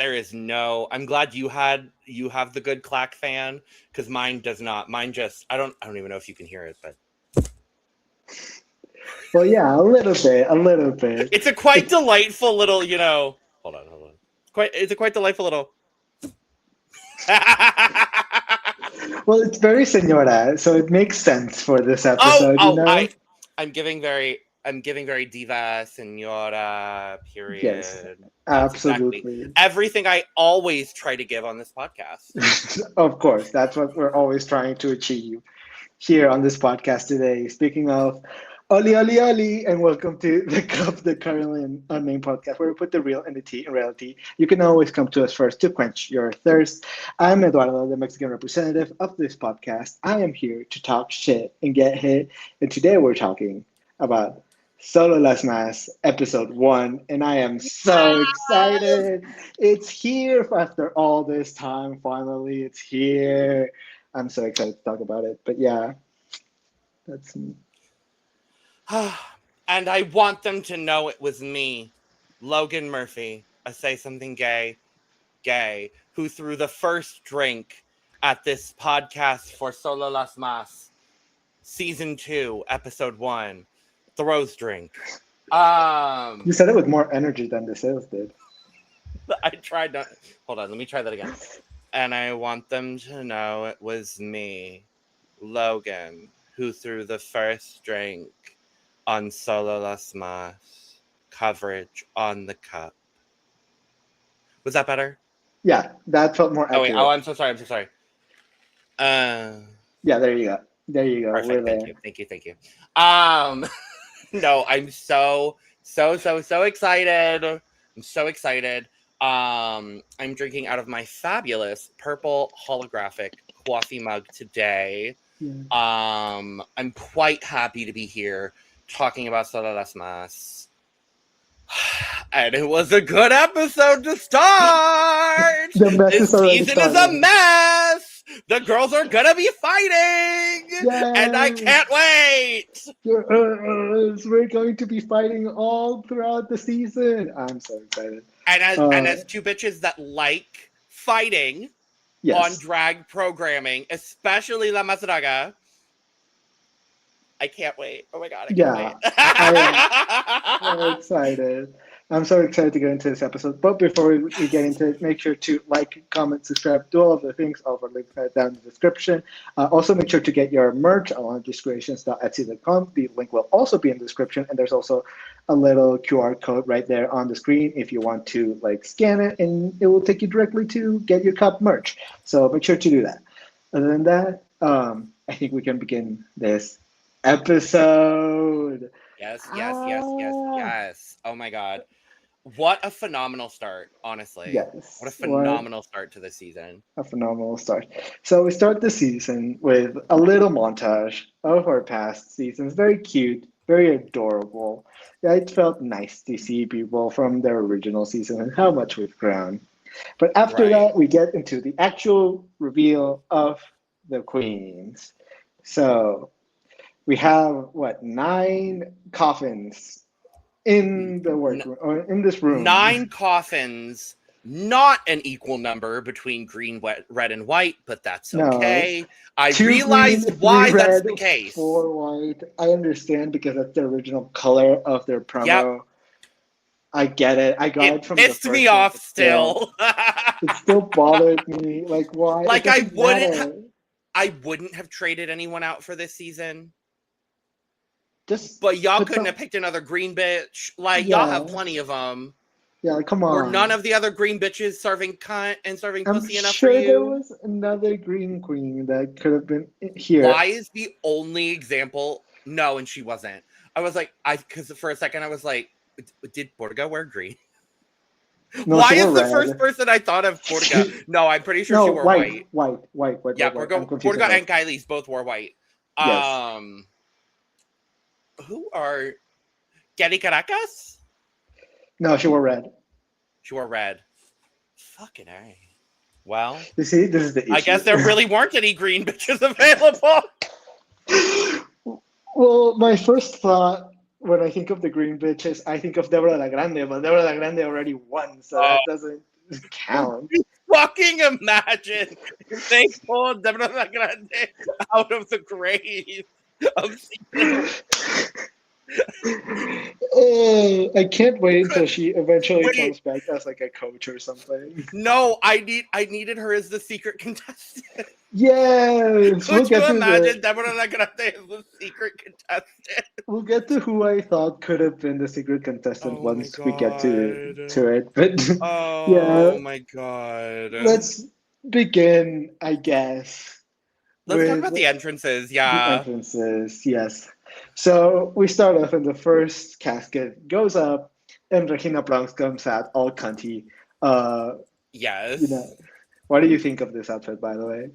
there is no. I'm glad you have the good clack fan, because mine does not. Mine just. I don't even know if you can hear it, but. Well, yeah, a little bit. It's a quite delightful little, Hold on. It's a quite delightful little. Well, it's very senora, so it makes sense for this episode. I'm giving very diva, senora, period. Yes, That's absolutely. Exactly everything I always try to give on this podcast. Of course, that's what we're always trying to achieve here on this podcast today. Speaking of Oli, and welcome to the Currently Unnamed Podcast, where we put the real and the tea in reality. You can always come to us first to quench your thirst. I'm Eduardo, the Mexican representative of this podcast. I am here to talk shit and get hit, and today we're talking about Solo Las Mas, episode 1, and I am so excited. It's here after all this time. Finally, it's here. I'm so excited to talk about it. But yeah, that's me. And I want them to know it was me, Logan Murphy, a Say Something Gay, who threw the first drink at this podcast for Solo Las Mas, season 2, episode 1, the rose drink. You said it with more energy than the sales did. I tried not. Hold on, let me try that again. And I want them to know it was me, Logan, who threw the first drink on Solo Las Mas, coverage on the cup. Was that better? Yeah, that felt more accurate. I'm so sorry. Yeah, there you go. Perfect. Thank you. No, I'm so excited. I'm so excited. I'm drinking out of my fabulous purple holographic coffee mug today. Yeah. I'm quite happy to be here talking about Solo Las Mas. And it was a good episode to start. This season is a mess. The girls are gonna be fighting, and I can't wait. Yes, we're going to be fighting all throughout the season. I'm so excited. And as two bitches that like fighting on drag programming, especially La Mas Draga, I can't wait. Oh my god, I can't wait. I'm excited. I'm so excited to get into this episode. But before we get into it, make sure to like, comment, subscribe, do all of the things. All of our links are down in the description. Also, make sure to get your merch on discreations.etsy.com. The link will also be in the description. And there's also a little QR code right there on the screen if you want to scan it, and it will take you directly to get your cup merch. So make sure to do that. Other than that, I think we can begin this episode. Yes. Oh my god. What a phenomenal start, honestly. Yes. What a phenomenal start to the season. A phenomenal start. So we start the season with a little montage of our past seasons. Very cute, very adorable. Yeah, it felt nice to see people from their original season and how much we've grown. But after that, we get into the actual reveal of the queens. So we have, 9 coffins in the workroom, or in this room. 9 coffins, not an equal number between green, red, and white, but that's okay. No. I realized why that's the case. 4 white. I understand, because that's the original color of their promo. Yep. I get it. I got it from the first. It pissed me off still. It still bothered me. Why? I wouldn't have traded anyone out for this season. But y'all couldn't have picked another green bitch. Y'all have plenty of them. Yeah, come on. Were none of the other green bitches serving cunt and serving pussy enough for you? There was another green queen that could have been here. Why is the only example? No, and she wasn't. I was because for a second I was like, did Borga wear green? No, why is the first person I thought of Borga? No, I'm pretty sure she wore white. White. Yeah, Borga and Kyliezz both wore white. Yes. Who are Getty Caracas? No, she wore red. Fucking A. Well, you see, this is the issue. I guess there really weren't any green bitches available. Well, my first thought when I think of the green bitches, I think of Deborah La Grande, but Deborah La Grande already won, so that doesn't count. Fucking imagine if they pulled Deborah Grande out of the grave of secret. Oh, I can't wait until she eventually comes back as like a coach or something. No, I needed her as the secret contestant. Yes, Could you imagine Deborah Grande as the secret contestant? We'll get to who I thought could have been the secret contestant once we get to it. But oh my god. Let's begin, I guess. Let's talk about the entrances, yeah. The entrances, yes. So we start off and the first casket goes up and Regina Bronx comes out all cunty. Yes. You know, what do you think of this outfit, by the way?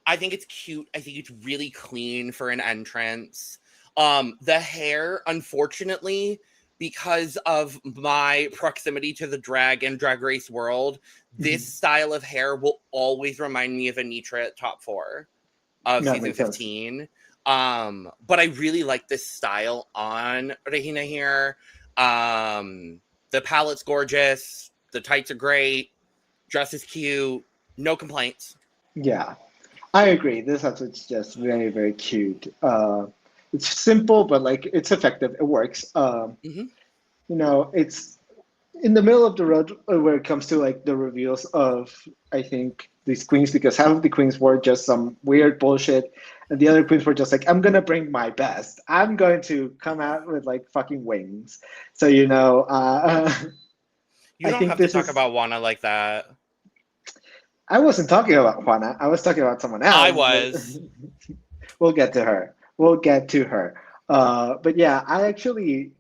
I think it's cute. I think it's really clean for an entrance. The hair, unfortunately, because of my proximity to the drag and drag race world, this style of hair will always remind me of Anitra at top 4 of season 15. But I really like this style on Regina here. The palette's gorgeous. The tights are great. Dress is cute. No complaints. Yeah, I agree. This outfit's just very, very cute. It's simple, but like it's effective. It works. You know, it's in the middle of the road where it comes to like the reveals of, I think, these queens, because half of the queens were just some weird bullshit, and the other queens were just like, I'm gonna bring my best. I'm going to come out with like fucking wings. So you know, you don't have to talk about Juana like that. I wasn't talking about Juana. I was talking about someone else. I was. We'll get to her. But yeah, I actually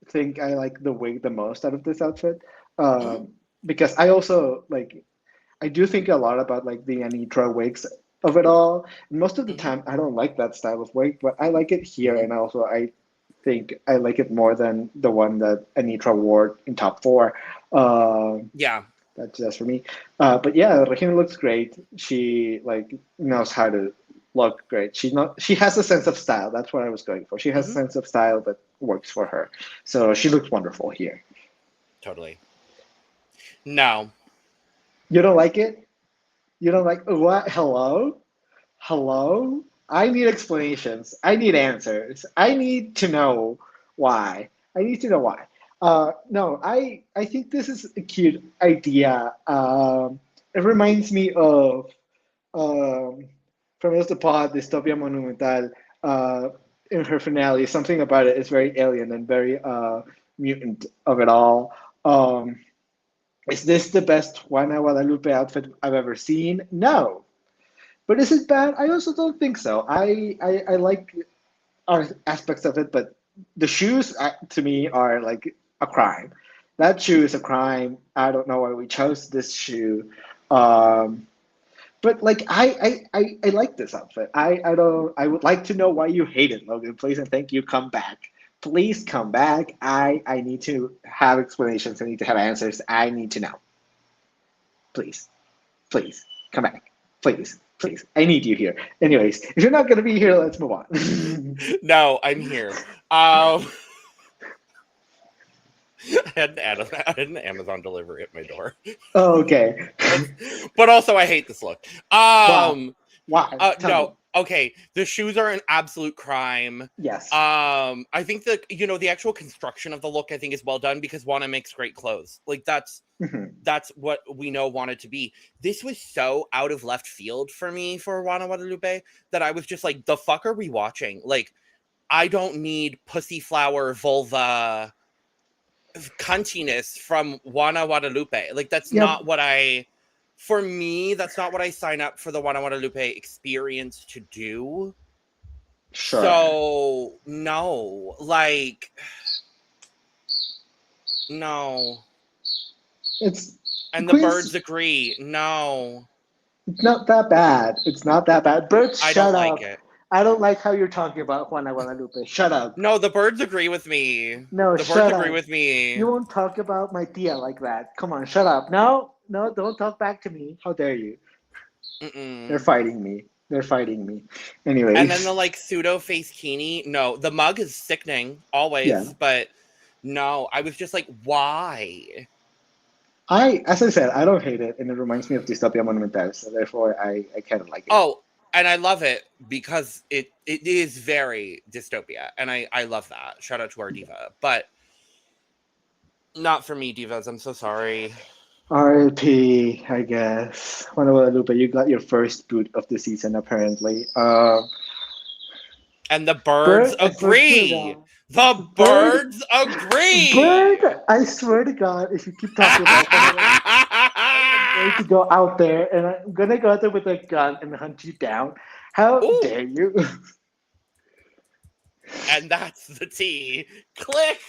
think I like the wig the most out of this outfit, because I also like, I do think a lot about like the Anitra wigs of it all. And most of the time, I don't like that style of wig, but I like it here, and also I think I like it more than the one that Anitra wore in top 4. Yeah. That's just for me. But yeah, Regina looks great. She like knows how to look great. She has a sense of style. That's what I was going for. She has a sense of style that works for her. So she looks wonderful here. Totally. No. You don't like it? You don't like what? Hello? I need explanations. I need answers. I need to know why. No, I think this is a cute idea. It reminds me of Feminosas the Pod, Dystopia Monumental, in her finale. Something about it is very alien and very mutant of it all. Is this the best Juana Guadalupe outfit I've ever seen? No. But is it bad? I also don't think so. I like aspects of it, but the shoes to me are like a crime. That shoe is a crime. I don't know why we chose this shoe. But like I like this outfit. I would like to know why you hate it, Logan. Please and thank you. Come back. Please come back. I need to have explanations. I need to have answers. I need to know. Please come back. Please. I need you here. Anyways, if you're not gonna be here, let's move on. No, I'm here. I had an Amazon delivery at my door. Oh, okay. But also, I hate this look. Why? No. Okay, the shoes are an absolute crime. Yes. I think that the actual construction of the look I think is well done because Juana makes great clothes. Like that's what we know Juana to be. This was so out of left field for me for Juana Guadalupe that I was just like, the fuck are we watching? Like, I don't need pussy flower vulva cuntiness from Juana Guadalupe. Like that's not what for me, that's not what I sign up for the Juana Guadalupe experience to do. Sure. So, no. Like, no. And the birds agree. No. It's not that bad. Birds, I shut don't up. like it. I don't like how you're talking about Juana Guadalupe. Shut up. No, the birds agree with me. No, the shut birds up. agree with me. You won't talk about my tia like that. Come on, shut up. No, don't talk back to me. How dare you? They're fighting me. Anyways. And then the like pseudo face kini. No, the mug is sickening always, but no, I was just like, why? As I said, I don't hate it, and it reminds me of Dystopia Monumental, so therefore I kind of like it. Oh, and I love it because it is very dystopia, and I love that. Shout out to our diva, but not for me, divas. I'm so sorry. R.I.P. I guess. Juana Guadalupe, you got your first boot of the season apparently. And the birds Bird, I swear to agree. God. The Bird, birds agree. Bird, I swear to God, if you keep talking about Juana, I am going to go out there and I'm gonna go out there with a gun and hunt you down. How Ooh, dare you? and that's the tea. Click.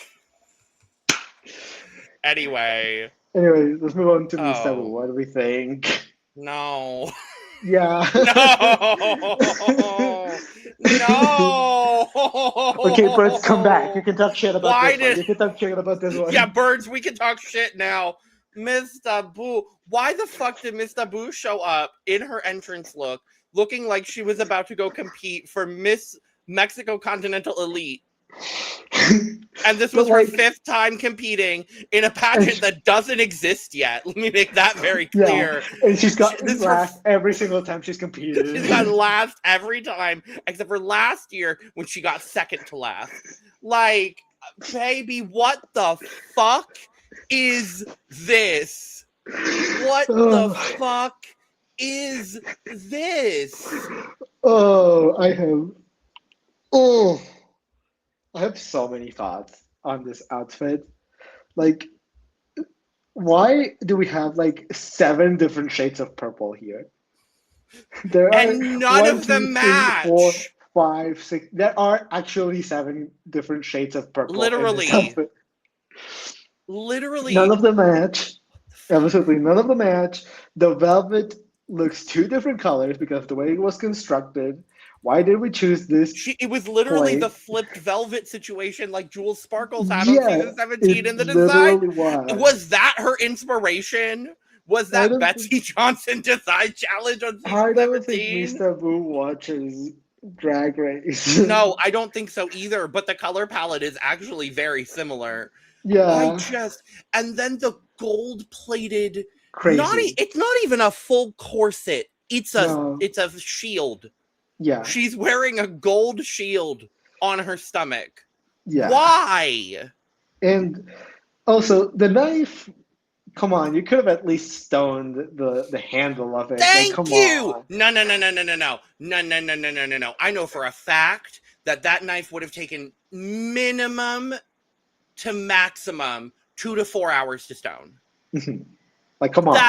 Anyway. Anyway, let's move on to Mista Boo. Oh, What do we think? no. Yeah. No. No. Okay, birds, come back. You can talk shit about Why this one. did... You can talk shit about this one. Yeah, birds, we can talk shit now. Mista Boo. Why the fuck did Mista Boo show up in her entrance look, looking like she was about to go compete for Miss Mexico Continental Elite? And this was her fifth time competing in a pageant that doesn't exist yet. Let me make that very clear. Yeah, and she's got last every single time she's competed. She's got last every time, except for last year when she got second to last. Like, baby, what the fuck is this? What the fuck is this? I have so many thoughts on this outfit. Like, why do we have like 7 different shades of purple here? There are and none 1, of them 2, 3, match. 4, 5, 6. There are actually 7 different shades of purple. Literally. None of them match. Absolutely, none of them match. The velvet looks 2 different colors because of the way it was constructed. Why did we choose this? It was literally the flipped velvet situation like Jules Sparkles had on season 17 in the design. Was that her inspiration? Was that Betsy Johnson design challenge on season 17? I don't think Mista Boo watches Drag Race. No, I don't think so either, but the color palette is actually very similar. Yeah. And then the gold-plated... Crazy. It's not even a full corset. It's a shield. Yeah. She's wearing a gold shield on her stomach. Yeah. Why? And also, the knife, come on, you could have at least stoned the handle of it. Thank you! On. No. I know for a fact that knife would have taken minimum to maximum 2 to 4 hours to stone. Like, come on.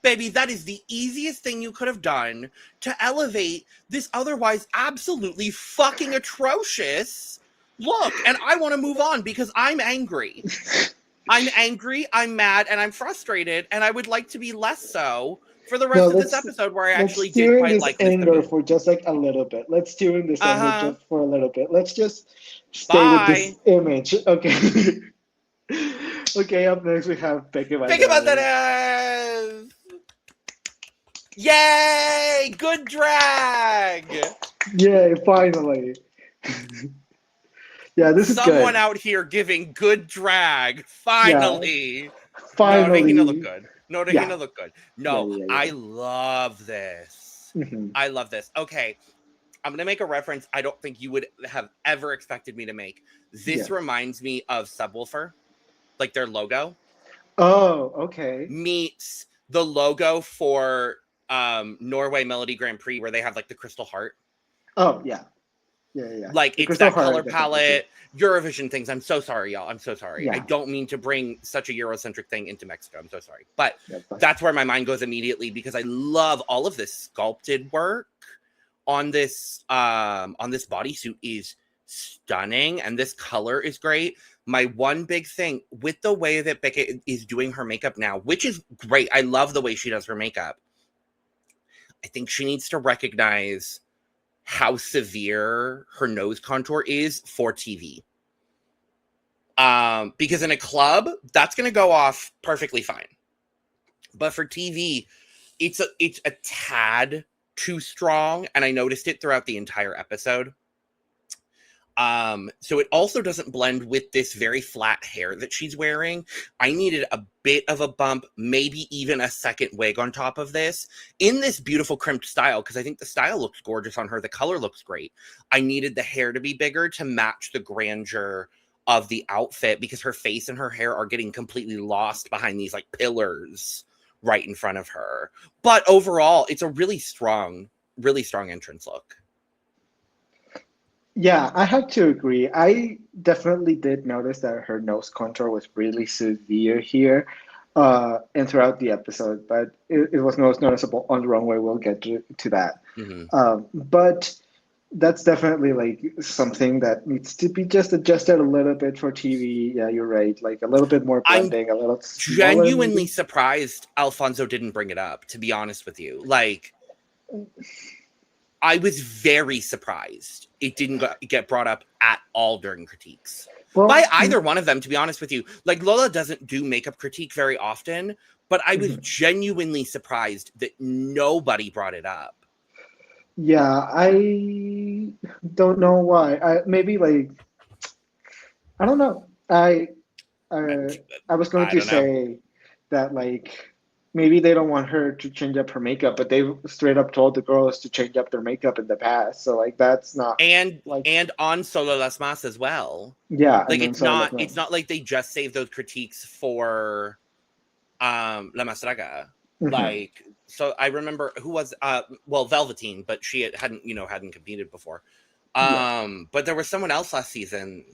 Baby, that is the easiest thing you could have done to elevate this otherwise absolutely fucking atrocious look. And I want to move on because I'm angry. I'm angry, I'm mad, and I'm frustrated, and I would like to be less so for the rest of this episode where I actually did quite like this anger for just like a little bit. Let's tune in this anger just for a little bit. Let's just stay with this image. Okay. Okay, up next we have Peke Balderas. Peke Balderas! Yay! Good drag! Yay, finally. Yeah, this is good. Someone out here giving good drag. Finally. Yeah. Finally. No, Regina look good. No, Regina look good. No, I love this. I love this. Okay. I'm going to make a reference I don't think you would have ever expected me to make. This reminds me of Subwoofer. Like their logo. Oh, okay. Meets the logo for Norway Melody Grand Prix where they have like the crystal heart. Oh, yeah. Yeah. Like it's that color palette, Eurovision things. I'm so sorry, y'all. I'm so sorry. Yeah. I don't mean to bring such a Eurocentric thing into Mexico. I'm so sorry. But that's where my mind goes immediately because I love all of this sculpted work on this bodysuit is stunning and this color is great. My one big thing with the way that Peke is doing her makeup now, which is great. I love the way she does her makeup. I think she needs to recognize how severe her nose contour is for TV. Because in a club, that's going to go off perfectly fine. But for TV, it's a tad too strong. And I noticed it throughout the entire episode. So it also doesn't blend with this very flat hair that she's wearing. I needed a bit of a bump, maybe even a second wig on top of this in this beautiful crimped style, because I think the style looks gorgeous on her. The color looks great. I needed the hair to be bigger to match the grandeur of the outfit, because her face and her hair are getting completely lost behind these like pillars right in front of her. But overall, it's a really strong entrance look. Yeah, I have to agree. I definitely did notice that her nose contour was really severe here, and throughout the episode, but it was most noticeable on the runway. We'll get to that. Mm-hmm. But that's definitely like something that needs to be just adjusted a little bit for TV. Yeah, you're right. Like a little bit more blending, a little smaller. Genuinely surprised Alfonso didn't bring it up, to be honest with you. Like, I was very surprised it didn't get brought up at all during critiques. By either one of them, to be honest with you. Like, Lola doesn't do makeup critique very often, but I was genuinely surprised that nobody brought it up. Yeah, I don't know why. Maybe like, I don't know. I was going to say that like maybe they don't want her to change up her makeup, but they straight up told the girls to change up their makeup in the past. So like that's not and like, and on Solo Las Mas as well. Yeah, like it's not like they just saved those critiques for La Mas Draga. Like, so I remember who was Velveteen, but she hadn't competed before. But there was someone else last season.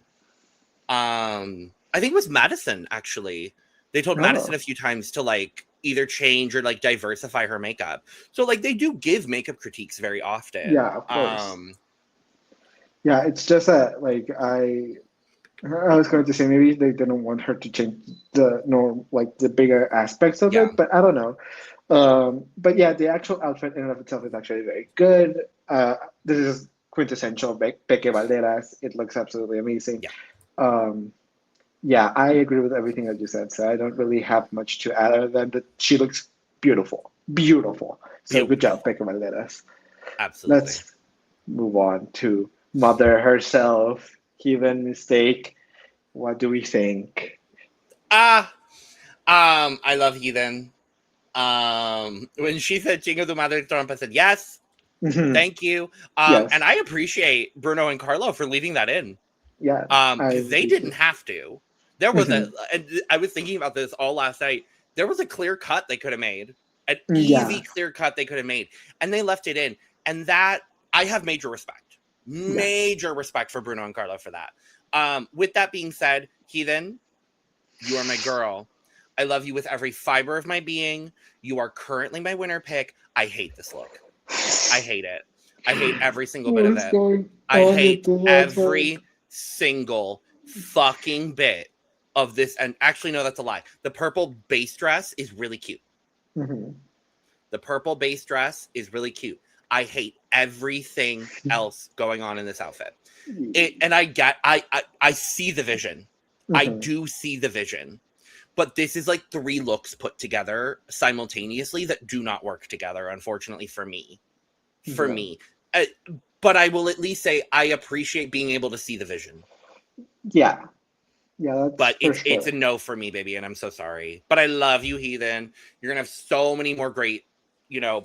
I think it was Madison, actually. They told Madison a few times to like either change or like diversify her makeup. So like they do give makeup critiques very often. Yeah, of course. Yeah, it's just that like I was going to say maybe they didn't want her to change the bigger aspects of it, but I don't know. But yeah, the actual outfit in and of itself is actually very good. This is quintessential Peke Balderas. It looks absolutely amazing. Yeah, I agree with everything that you said. So I don't really have much to add other than that she looks beautiful. Beautiful. So good job, Peke Balderas. Absolutely. Let's move on to Mother herself. Heathen Mistake. What do we think? I love Heathen. When she said Chingo tu madre Trump, I said yes. Thank you. Yes. And I appreciate Bruno and Carlo for leaving that in. Yeah. Because they didn't have to. There was I was thinking about this all last night. There was a clear cut they could have made. An easy clear cut they could have made. And they left it in. And that, I have major respect. Major respect for Bruno and Carlo for that. With that being said, Heathen, you are my girl. I love you with every fiber of my being. You are currently my winner pick. I hate this look. I hate it. I hate every single bit of it. I hate every single fucking bit of this. And actually, no, that's a lie. The purple base dress is really cute. The purple base dress is really cute. I hate everything else going on in this outfit. And I see the vision. I do see the vision. But this is like 3 looks put together simultaneously that do not work together, unfortunately, for me. But I will at least say I appreciate being able to see the vision. Yeah. Yeah, but it's a no for me, baby, and I'm so sorry. But I love you, Heathen. You're gonna have so many more great,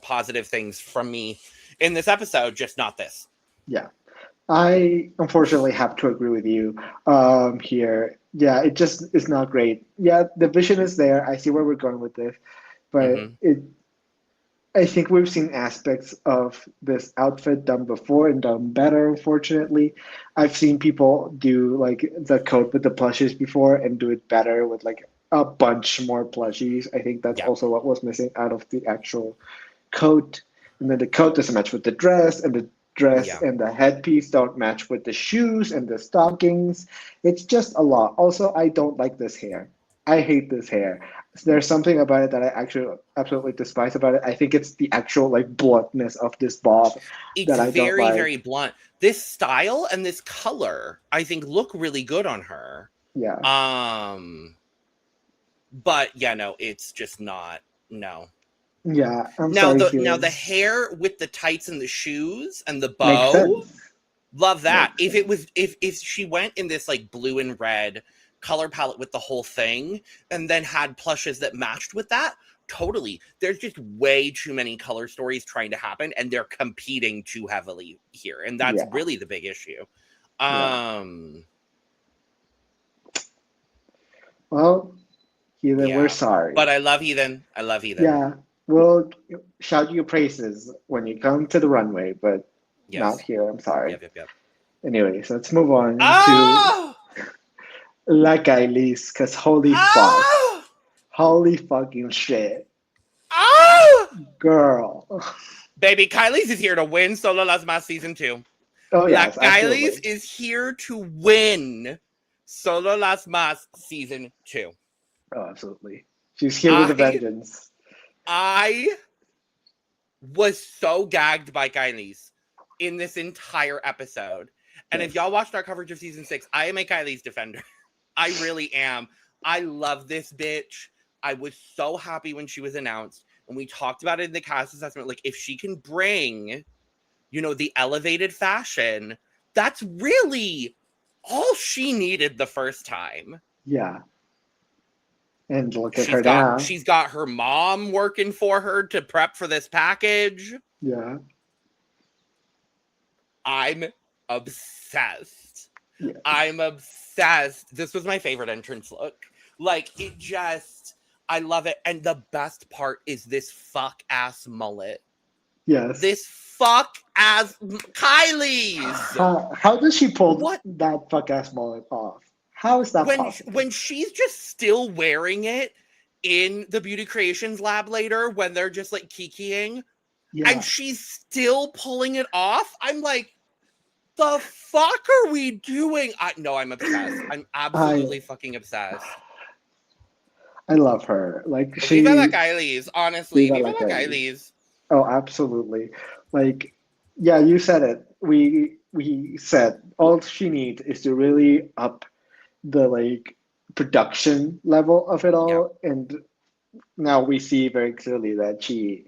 positive things from me in this episode, just not this. Yeah. I unfortunately have to agree with you here. Yeah, it just is not great. Yeah, the vision is there. I see where we're going with this, but I think we've seen aspects of this outfit done before and done better, unfortunately. I've seen people do like the coat with the plushies before and do it better with like a bunch more plushies. I think that's also what was missing out of the actual coat. And then the coat doesn't match with the dress, and the dress and the headpiece don't match with the shoes and the stockings. It's just a lot. Also, I don't like this hair. I hate this hair. There's something about it that I actually absolutely despise about it. I think it's the actual like bluntness of this bob that I don't like. It's very, very blunt. This style and this color, I think, look really good on her. Yeah. But yeah, no, it's just not. No. Yeah. Now the hair with the tights and the shoes and the bow Love that. Like, If she went in this like blue and red color palette with the whole thing and then had plushes that matched with that, totally. There's just way too many color stories trying to happen and they're competing too heavily here. And that's really the big issue. Well, Heathen, we're sorry. But I love Heathen. I love Heathen. Yeah, we'll shout your praises when you come to the runway, but not here. I'm sorry. Yep. Anyways, let's move on to La Kyliezz, because holy fuck. Holy fucking shit. Girl. Baby, Kyliezz is here to win Solo Las Mas Season 2. Oh, yes, Kyliezz is here to win Solo Las Mas Season 2. Oh, absolutely. She's here with a vengeance. I was so gagged by Kyliezz in this entire episode. And if y'all watched our coverage of Season 6, I am a Kyliezz defender. I really am. I love this bitch. I was so happy when she was announced. And we talked about it in the cast assessment. Like, if she can bring, the elevated fashion, that's really all she needed the first time. Yeah. And look at her now. She's got her mom working for her to prep for this package. Yeah. I'm obsessed. Yes. I'm obsessed. This was my favorite entrance look. Like, I love it. And the best part is this fuck ass mullet. Yes. This fuck ass Kyliezz. How does she pull that fuck ass mullet off? How is that possible? When she's just still wearing it in the Beauty Creations lab later, when they're just like kikiing, and she's still pulling it off, I'm like, the fuck are we doing? I'm obsessed. I'm absolutely fucking obsessed. I love her. Like, Viva la Kyliezz, honestly. Viva la Kyliezz. Oh, absolutely. Like, yeah, you said it. We said all she needs is to really up the like production level of it all, and now we see very clearly that she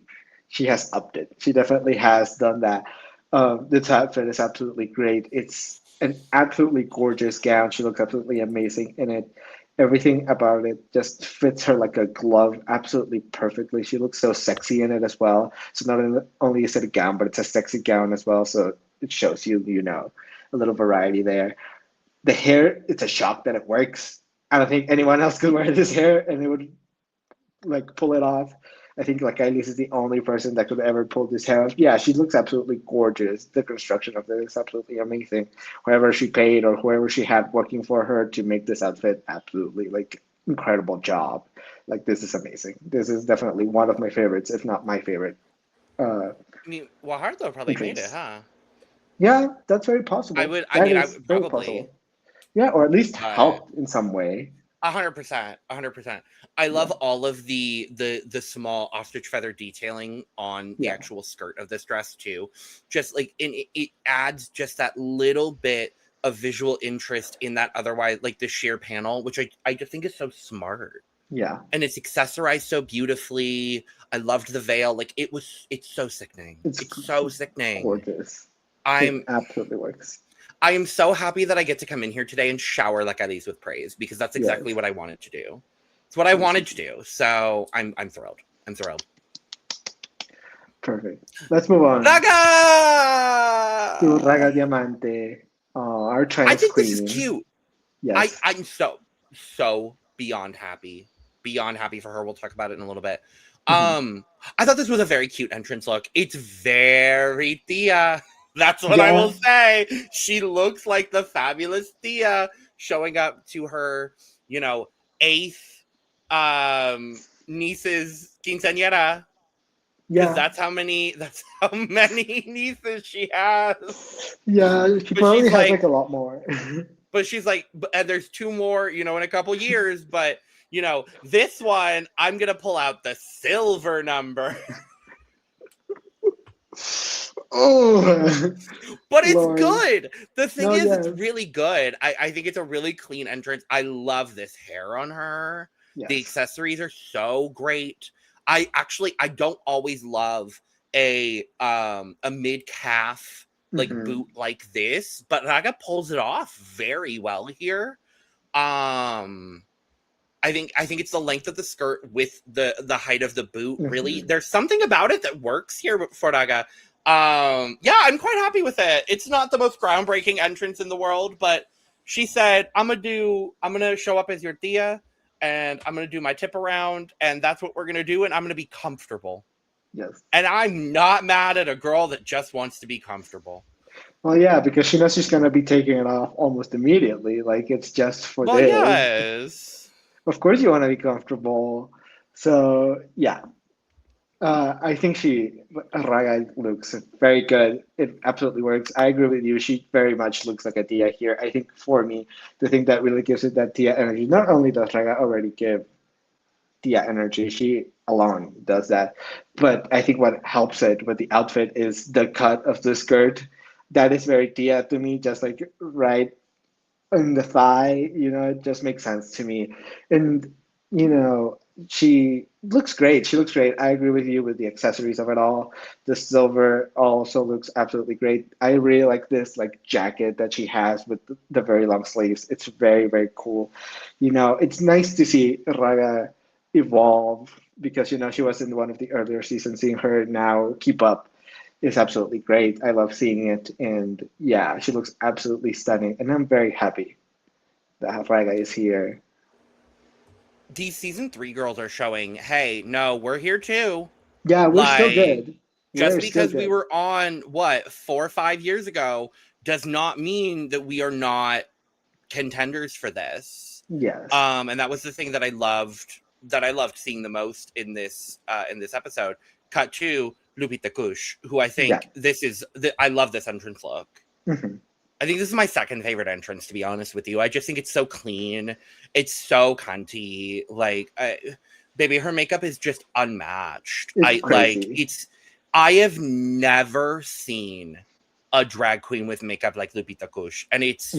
has upped it. She definitely has done that. The outfit is absolutely great. It's an absolutely gorgeous gown. She looks absolutely amazing in it. Everything about it just fits her like a glove absolutely perfectly. She looks so sexy in it as well. So not only is it a gown, but it's a sexy gown as well. So it shows you a little variety there. The hair, it's a shock that it works. I don't think anyone else could wear this hair and it would like pull it off. I think like Kyliezz is the only person that could ever pull this hair off. Yeah, she looks absolutely gorgeous. The construction of it is absolutely amazing. Whoever she paid or whoever she had working for her to make this outfit, absolutely like incredible job. Like, this is amazing. This is definitely one of my favorites, if not my favorite. Guajardo probably made it, huh? Yeah, that's very possible. I would probably. Possible. Yeah, or at least helped in some way. 100%. I love all of the small ostrich feather detailing on the actual skirt of this dress too. Just like, and it adds just that little bit of visual interest in that otherwise like the sheer panel, which I just think is so smart. Yeah. And it's accessorized so beautifully. I loved the veil. Like, it's so sickening. It's so sickening. Gorgeous. It absolutely works. I am so happy that I get to come in here today and shower like Kyliezz with praise, because that's exactly what I wanted to do. It's what I wanted to do. So I'm thrilled. I'm thrilled. Perfect. Let's move on. Raga! To Raga Diamante. Our trans I think queen. This is cute. Yes. I'm so beyond happy. Beyond happy for her. We'll talk about it in a little bit. I thought this was a very cute entrance look. It's very Tia. That's what I will say. She looks like the fabulous Tia showing up to her, 8th niece's quinceañera. Yeah, that's how many nieces she has. Yeah, she probably has like a lot more. But she's like, and there's 2 more, in a couple years. But this one, I'm gonna pull out the silver number. Oh, but it's good. The thing is, it's really good. I think it's a really clean entrance. I love this hair on her. Yes. The accessories are so great. I don't always love a mid calf boot like this, but Raga pulls it off very well here. I think it's the length of the skirt with the height of the boot. Really, there's something about it that works here for Raga. Yeah, I'm quite happy with it. It's not the most groundbreaking entrance in the world, but she said, I'm gonna show up as your tia, and I'm gonna do my tip around, and that's what we're gonna do, and I'm gonna be comfortable. Yes. And I'm not mad at a girl that just wants to be comfortable. Well, yeah, because she knows she's gonna be taking it off almost immediately. Like it's just for this. Yes. Of course, you want to be comfortable. So yeah, I think Raga looks very good. It absolutely works. I agree with you. She very much looks like a Tia here. I think for me, the thing that really gives it that Tia energy, not only does Raga already give Tia energy, she alone does that. But I think what helps it with the outfit is the cut of the skirt. That is very Tia to me, just like right in the thigh, it just makes sense to me. And, she looks great. She looks great. I agree with you with the accessories of it all. The silver also looks absolutely great. I really like this like jacket that she has with the very long sleeves. It's very, very cool. It's nice to see Raga evolve because, she was in one of the earlier seasons. Seeing her now keep up is absolutely great. I love seeing it. And yeah, she looks absolutely stunning. And I'm very happy that Raga is here. These season 3 girls are showing, hey, no, we're here too. Yeah, we're still good. Just because we were on, 4 or 5 years ago, does not mean that we are not contenders for this. Yes. And that was the thing that I loved seeing the most in this episode. Cut to Lupita Kush, who I think I love this entrance look. Mm-hmm. I think this is my second favorite entrance, to be honest with you. I just think it's so clean. It's so cunty. Like, baby, her makeup is just unmatched. I have never seen a drag queen with makeup like Lupita Kush, and it's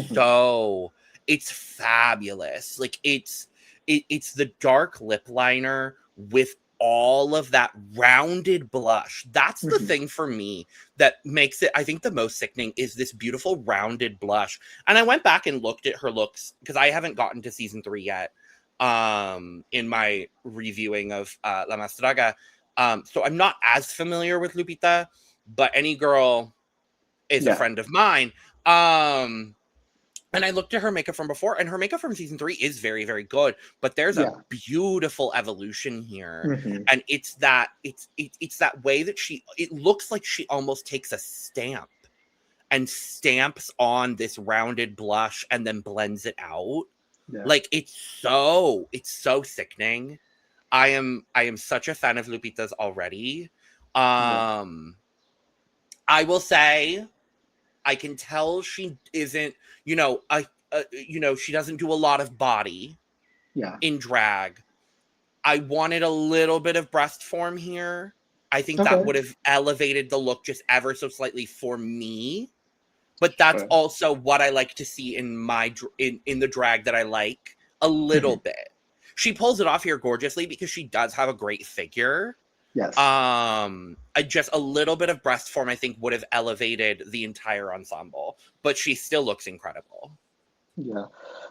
it's fabulous. Like, it's the dark lip liner with all of that rounded blush. That's the thing for me that makes it, I think, the most sickening is this beautiful rounded blush. And I went back and looked at her looks because I haven't gotten to season 3 yet in my reviewing of La Mas Draga. So I'm not as familiar with Lupita, but any girl is a friend of mine. And I looked at her makeup from before, and her makeup from season 3 is very, very good. But there's a beautiful evolution here, and it's that way that it looks like she almost takes a stamp and stamps on this rounded blush and then blends it out. Yeah. Like it's so sickening. I am such a fan of Lupita's already. I will say, I can tell she isn't, she doesn't do a lot of body in drag. I wanted a little bit of breast form here. I think that would have elevated the look just ever so slightly for me. But that's also what I like to see in in the drag that I like a little bit. She pulls it off here gorgeously because she does have a great figure. Yes. Just a little bit of breast form, I think, would have elevated the entire ensemble, but she still looks incredible. Yeah.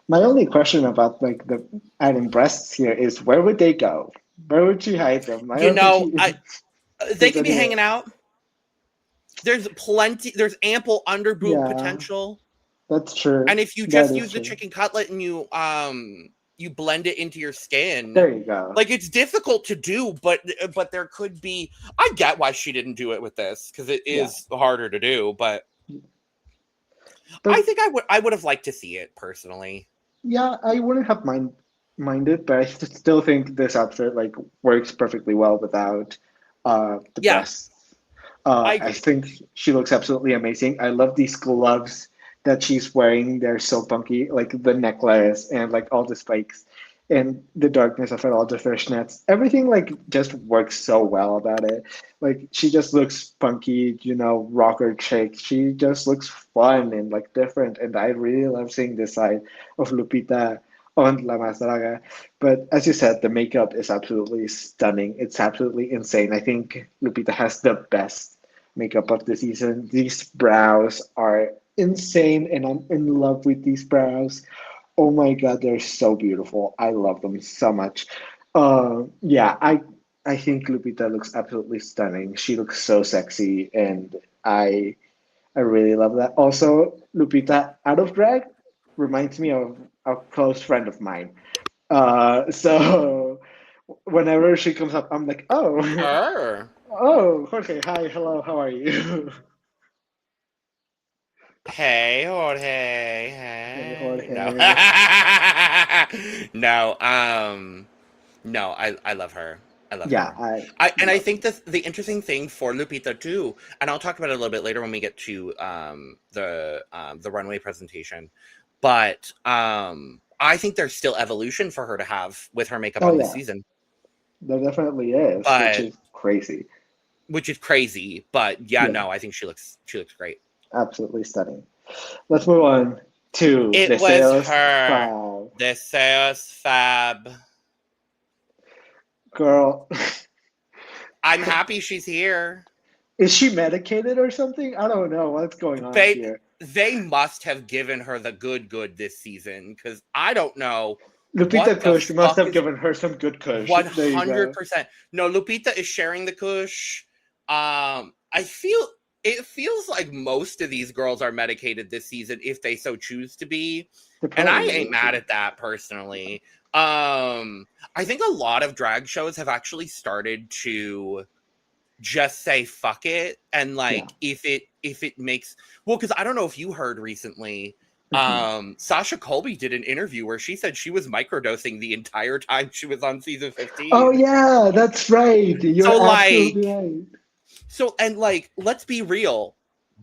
My only question about like the adding breasts here is where would they go? Where would she hide them? They could be hanging out. There's ample under boob potential. That's true. And if you just use the chicken cutlet and you blend it into your skin. There you go. Like, it's difficult to do, but there could be. I get why she didn't do it with this because it is harder to do. But I think I would have liked to see it personally. Yeah, I wouldn't have minded, but I still think this outfit like works perfectly well without the breasts. I think she looks absolutely amazing. I love these gloves that she's wearing. They're so funky, like the necklace and like all the spikes and the darkness of it, all the fishnets. Everything like just works so well about it. Like she just looks funky, rocker chick. She just looks fun and like different. And I really love seeing this side of Lupita on La Mas Draga. But as you said, the makeup is absolutely stunning. It's absolutely insane. I think Lupita has the best makeup of the season. These brows are insane, and I'm in love with these brows. Oh my God, they're so beautiful. I love them so much. Yeah, I think Lupita looks absolutely stunning. She looks so sexy, and I really love that. Also, Lupita out of drag reminds me of a close friend of mine. So whenever she comes up, I'm like, oh, Her. oh, Jorge, hi, hello, how are you? Hey, Jorge. Hey, Hey. No. Jorge. No. No. I love her. I love Yeah, her. I I love think the interesting thing for Lupita too, and I'll talk about it a little bit later when we get to the runway presentation, but I think there's still evolution for her to have with her makeup Oh on this yeah, season, there definitely is, which but is crazy. which is crazy. But yeah, Yeah, no, I think she looks great. absolutely stunning. Let's move on to It was Deseos her. Fab. Deseos Fab. Girl, I'm happy she's here. is she medicated or something? I don't know what's going on They here. they must have given her the good this season because I don't know Lupita what the Kush must fuck have is given her some good kush. There you go. 100%. No, Lupita is sharing the kush. I feel it feels like most of these girls are medicated this season if they so choose to be, They and I probably ain't will mad be. at that personally. I think a lot of drag shows have actually started to just say fuck it, and Yeah. like if it makes, well, because I don't know if you heard recently, Mhm. Sasha Colby did an interview where she said she was microdosing the entire time she was on season Oh 15. yeah, that's right. You're So absolutely like, right. and like, let's be real,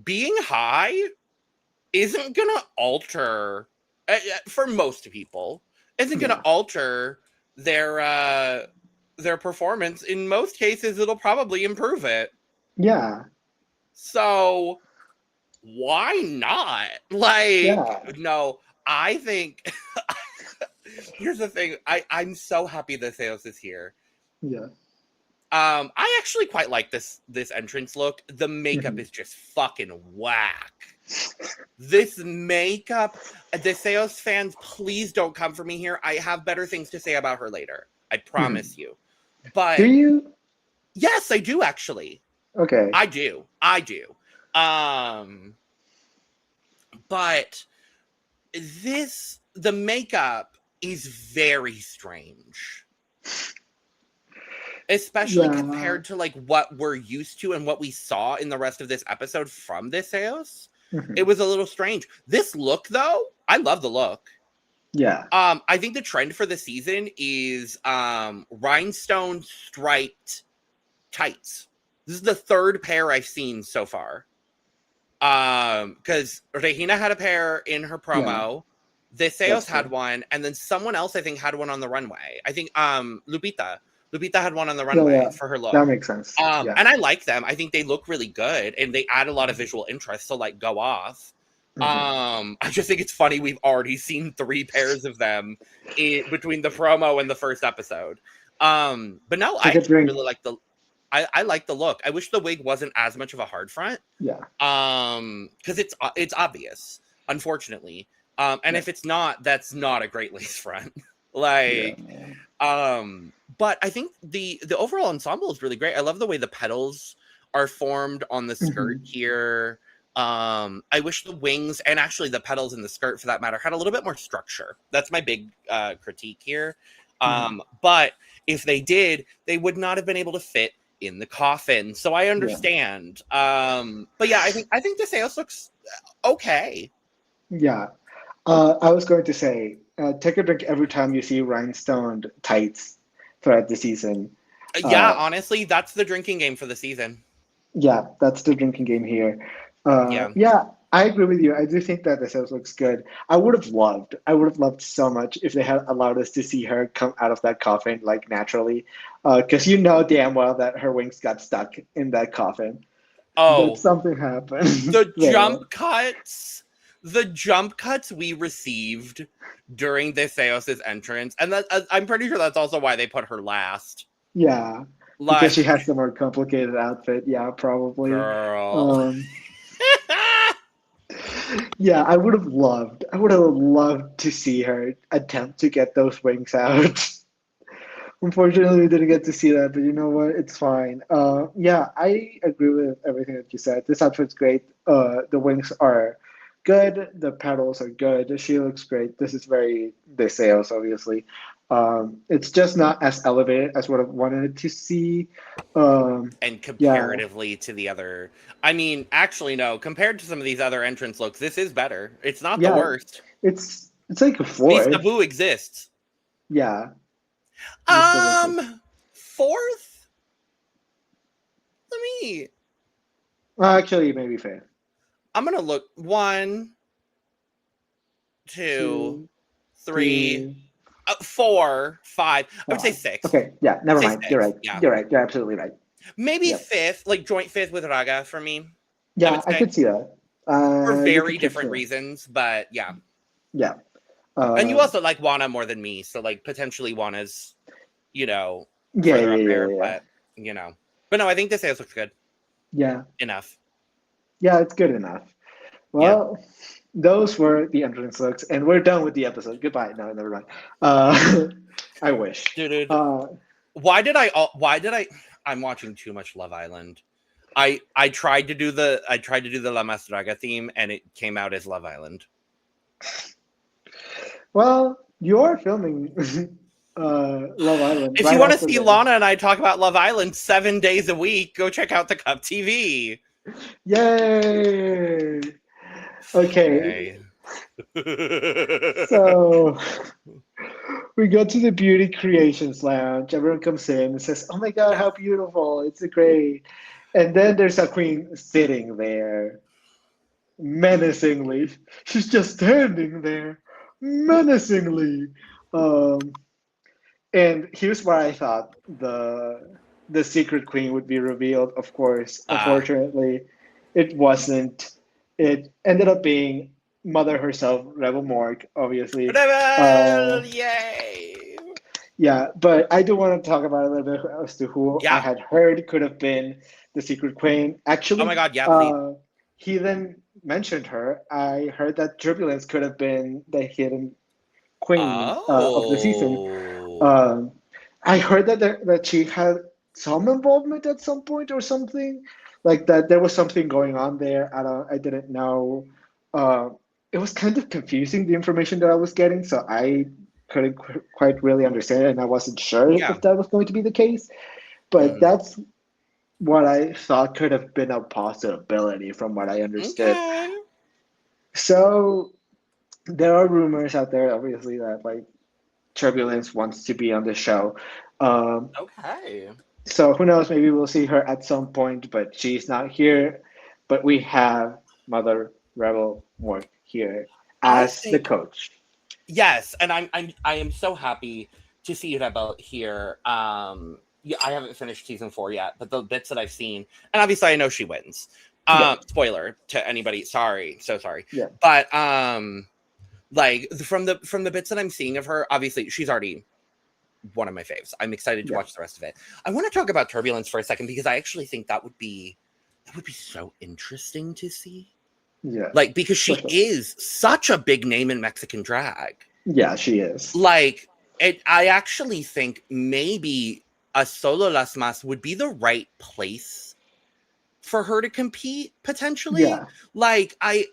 being high isn't gonna alter, for most people, isn't gonna Yeah. alter their their performance. In most cases it'll probably improve it. Yeah. So why not? Like, Yeah. no, I think here's the thing. I'm so happy that Theos is here. Yeah. I actually quite like this entrance look. The makeup Mhm. is just fucking whack. This makeup, the Theos fans, please don't come for me here. I have better things to say about her later. I Mhm. promise you. Do But you? yes, I do actually. Okay. I do. I do. Um, but the makeup is very strange, especially Yeah. compared to like what we're used to and what we saw in the rest of this episode from this Eos. It Mhm. was a little strange. This look though, I love the look. Yeah. I think the trend for the season is rhinestone striped tights. This is the third pair I've seen so far. Because Regina had a pair in her Yeah. promo, Deseos That's had true. one, and then someone else I think had one on the runway. I think Lupita had one on the Yeah. runway Yeah. for her That look. makes sense. Yeah. And I like them. I think they look really good and they add a lot of visual interest. So like, go off. Mhm. I just think it's funny we've already seen three pairs of them between the promo and the first episode. But no, I Take a actually drink. really like I like the look. I wish the wig wasn't as much of a hard front, Yeah. because it's obvious, unfortunately. And Yeah. if it's not, that's not a great lace front. Yeah. Like, but I think the overall ensemble is really great. I love the way the petals are formed on the skirt Mhm. here. I wish the wings and actually the petals in the skirt for that matter had a little bit more structure. That's my big critique here. Mhm. But if they did, they would not have been able to fit in the coffin. So I Yeah. understand. But yeah, I think the sales looks okay. Yeah. I was going to say, take a drink every time you see rhinestone tights throughout the season. Yeah, Uh, honestly, that's the drinking game for the season. yeah, that's the drinking game here. Yeah. Yeah, I agree with you. I do think that the sales looks good. I would have loved so much if they had allowed us to see her come out of that coffin like naturally, because you know damn well that her wings got stuck in that coffin. That Oh, something happened the there. jump cuts we received during Theseos' entrance, and that I'm pretty sure that's also why they put her last. Yeah, Because she has the more complicated outfit. Yeah, probably. Girl. Yeah, I would have loved to see her attempt to get those wings out. Unfortunately, we didn't get to see that, but you know what? It's fine. Yeah, I agree with everything that you said. This outfit's great. The wings are good. The petals are good. She looks great. This is very Deseos, obviously. It's just not as elevated as what I wanted to see. And Yeah, comparatively to the other, I mean, actually, no. Compared to some of these other entrance looks, this is better. It's not the yeah, worst. it's like a Mista fourth. Boo exists. Yeah, Mr. Boo. Fourth. Let me. Actually, maybe fifth. I'm gonna look. 1, 2, 2, 3, 3. 4, 5. I would say 6. Okay, yeah, never Say mind. 6. You're right. Yeah. You're right. You're absolutely right. Maybe Yep. 5th, like joint 5th with Raga for me. Yeah, I could see that. For You very could different consider. reasons, but yeah. Yeah. And you also like Juana more than me, so like potentially Juana's, yeah, further up yeah, there, yeah. but But no, I think this looks good. Yeah. Enough. Yeah, it's good enough. Well, those were the entrance looks, and we're done with the episode. Goodbye. No, never mind. I wish. Dude, I'm watching too much Love Island. I tried to do the La Mas Draga theme and it came out as Love Island. Well, you're filming Love Island. If you want to see Lana and I talk about Love Island 7 days a week, go check out the Cup TV. Yay! Okay. So we go to the Beauty Creations Lounge. Everyone comes in and says, "Oh my God, how beautiful! It's great." And then there's a queen sitting there menacingly. She's just standing there menacingly. And here's where I thought the secret queen would be revealed. Of course, unfortunately, it wasn't. It ended up being Mother herself, Rebel Morgue, obviously. Rebel, yay! Yeah, but I do want to talk about a little bit as to who I had heard could have been the secret queen. Actually, oh my God, yeah, please. He then mentioned her. I heard that Turbulence could have been the hidden queen of the season. I heard that she had some involvement at some point or something, like that there was something going on there. I didn't know. It was kind of confusing, the information that I was getting, so I couldn't quite really understand it, and I wasn't sure if that was going to be the case. But that's what I thought could have been a possibility from what I understood. Okay. So there are rumors out there, obviously, that like Turbulence wants to be on the show. Okay. So who knows? Maybe we'll see her at some point, but she's not here. But we have Mother Rebel Morgue here as the coach. Yes, and I am so happy to see Rebel here. Yeah, I haven't finished season 4 yet, but the bits that I've seen, and obviously I know she wins. Spoiler to anybody. Sorry, so sorry. Yeah. But like from the bits that I'm seeing of her, obviously she's already one of my faves. I'm excited to watch the rest of it. I want to talk about Turbulence for a second because I actually think that would be so interesting to see. Yeah. Like, because she is such a big name in Mexican drag. Yeah, she is. Like, I actually think maybe a solo Las Mas would be the right place for her to compete, potentially. Yeah. Like, I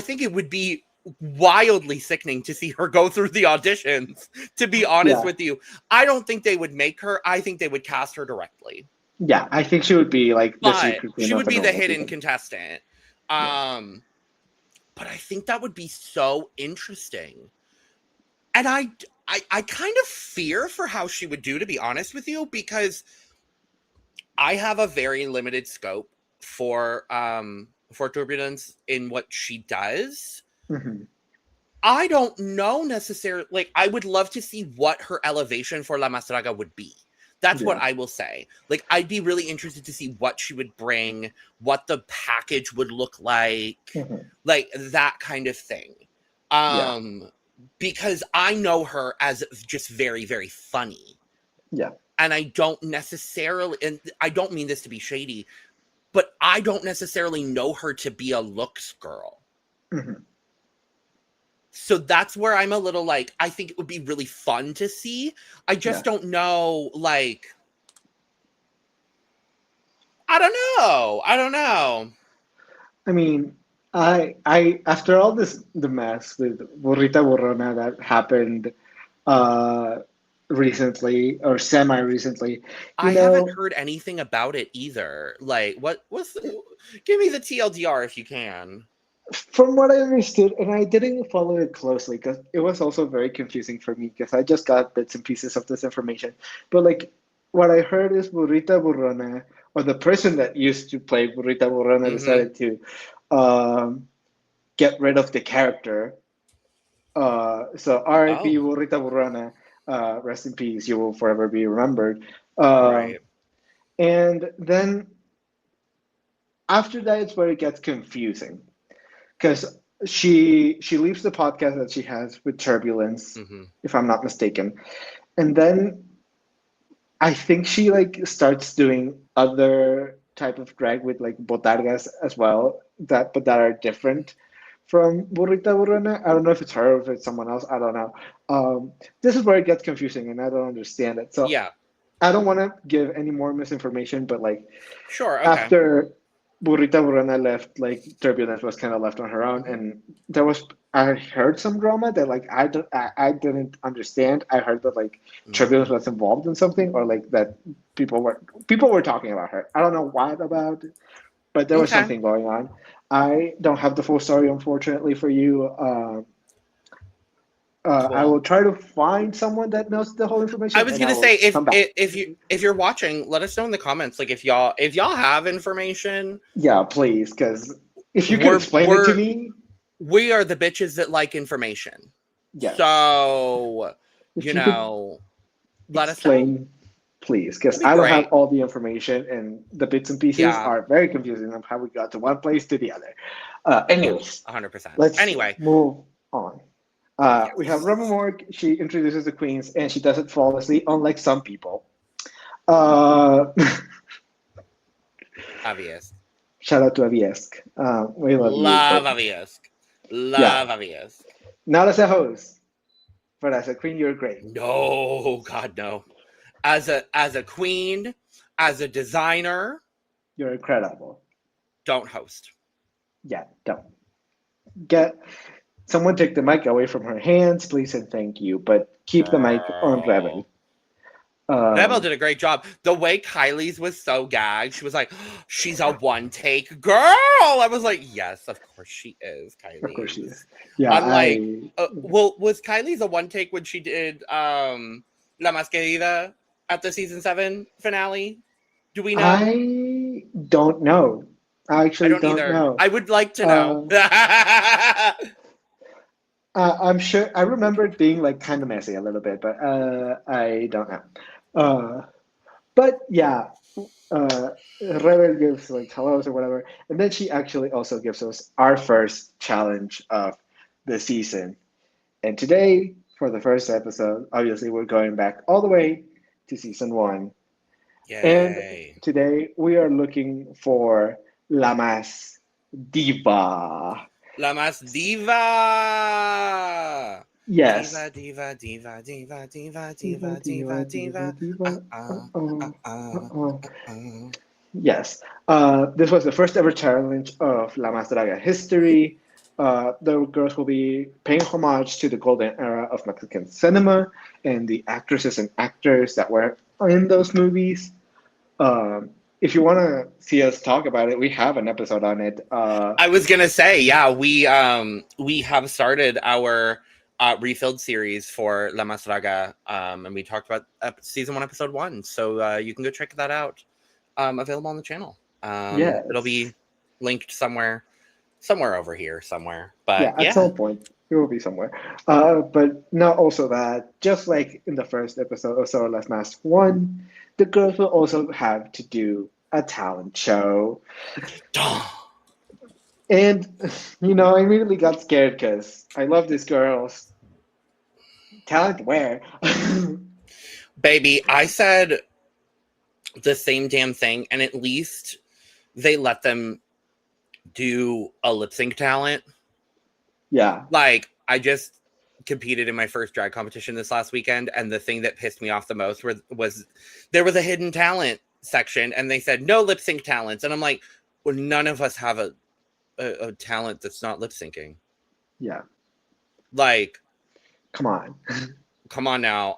think it would be wildly sickening to see her go through the auditions, to be honest with you. I don't think they would make her. I think they would cast her directly. Yeah, I think she would be like the secret queen. She would be the hidden contestant. But I think that would be so interesting. And I kind of fear for how she would do, to be honest with you, because I have a very limited scope for Turbulence in what she does. Mm-hmm. I don't know necessarily. Like, I would love to see what her elevation for La Mas Draga would be. That's what I will say. Like, I'd be really interested to see what she would bring, what the package would look like, like that kind of thing. Because I know her as just very, very funny. Yeah. and I don't necessarily, and I don't mean this to be shady, but I don't necessarily know her to be a looks girl. Mm-hmm. So that's where I'm a little like, I think it would be really fun to see. I just don't know, like, I don't know. I mean, I after all the mess with Burrita Burrona that happened uh recently or semi recently, you I haven't know, heard anything about it either. Like, give me the TLDR if you can. from what I understood, and I didn't follow it closely because it was also very confusing for me because I just got bits and pieces of this information. But like what I heard is Burrita Burrona, or the person that used to play Burrita Burrona, Mm-hmm. decided to um, get rid of the character. So R.I.P. Oh, Burrita Burrona, rest in peace. You will forever be remembered. Um, right. and then after that, it's where it gets confusing because she leaves the podcast that she has with Turbulence, Mm-hmm. if I'm not mistaken, and then I think she like starts doing other type of drag with like botargas as well that are different from Burrita Burrona. I don't know if it's her or if it's someone else. I don't know. This is where it gets confusing and I don't understand it. So Yeah. I don't want to give any more misinformation, but like Sure. Okay. after Burrita Burrona left, like Turbulence was kind of left on her own, Mm-hmm. and there was I heard some drama that like I didn't understand. I heard that like Turbulence Mm. was involved in something, or like that people were talking about her. I don't know what about, but there was Okay. something going on. I don't have the full story, unfortunately for you. I Cool. will try to find someone that knows the whole I information, was and I gonna will say come back. if you're watching, let us know in the comments. Like if y'all have information, Yeah, please, because if you could we're explain it to we're me, we are the bitches that like information. yes. So, If you could let us know. explain, please, because That'd be I don't have great. all the information and the bits and pieces Yeah. are very confusing of how we got to one place to the other. Yeah. Anyways, 100%. let's Anyway. move on. We have Rema Yes. Morg. She introduces the queens and she does it flawlessly, unlike some people. Uh, Obvious. Shout out to Aviesk. We love you, Love but Aviesk. yeah, Love Aviesk. not as a host, but as a queen, you're great. No, God no. As a queen, as a designer, You're incredible. don't host. Yeah, don't get someone take the mic away from her hands, please and thank you. But keep the mic on Rebel. Girl. Rebel Um, did a great job. The way Kyliezz was so gagged, she was like, she's a one take girl. I was like, yes, of course she is, of course she Kyliezz. is. Yeah, Unlike, well, was Kyliezz a one take when she did La Más Querida at the season 7 finale? Do we know? I don't know. I I actually don't don't either. know. I would like to know. Uh, I'm sure I remember it being like kind of messy a little bit, but I don't know. Uh, but yeah, uh, Rebel gives like hellos or whatever, and then she actually also gives us our first challenge of the season. And today, for the first episode, obviously we're going back all the way to season 1. And Yay. today we are looking for La Mas Diva. La Más Diva. Yes. Diva, diva, diva, diva, diva, Diva, diva, diva, diva, diva, diva. diva. Uh-oh. Uh. Uh-oh. Yes. This was the first ever challenge of La Mas Draga history. The girls will be paying homage to the golden era of Mexican cinema and the actresses and actors that were in those movies. If you want to see us talk about it, we have an episode on it. I was gonna say, yeah, we have started our refilled series for La Más Draga, and we talked about season 1, episode 1. So you can go check that out. Available on the channel. It'll Yes. be linked somewhere over here somewhere. But Yeah, at yeah, some point it will be somewhere. But not also that, just like in the first episode of So Last Mask 1, the girls will also have to do a talent show. And, I immediately got scared because I love these girls. Talent where? baby, I said the same damn thing, and at least they let them do a lip sync talent. Yeah. Like, I just competed in my first drag competition this last weekend, and the thing that pissed me off the most was there was a hidden talent section, and they said no lip sync talents, and I'm like, well, none of us have a talent that's not lip syncing. Yeah. Like, come on now.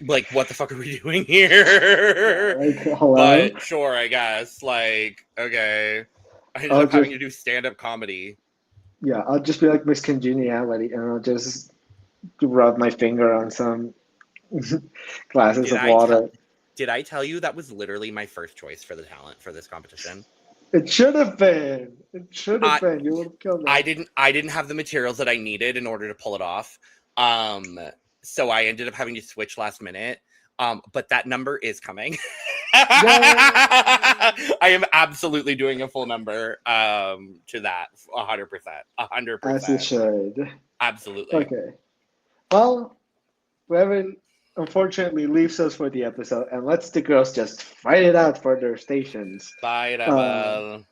Like, what the fuck are we doing here? Like, hello? But sure, I guess. Like, okay. I ended up having to do stand-up comedy. Yeah, I'll just be like Miss Congeniality, and I'll just rub my finger on some glasses of water. Did I tell you that was literally my first choice for the talent for this competition? It should have been. It should have been. You would have killed me. I didn't have the materials that I needed in order to pull it off. So I ended up having to switch last minute. But that number is coming. I am absolutely doing a full number to that 100%. 100%. As you should. Absolutely. Okay. Well, Revan unfortunately leaves us for the episode and lets the girls just fight it out for their stations. Bye, Rebel.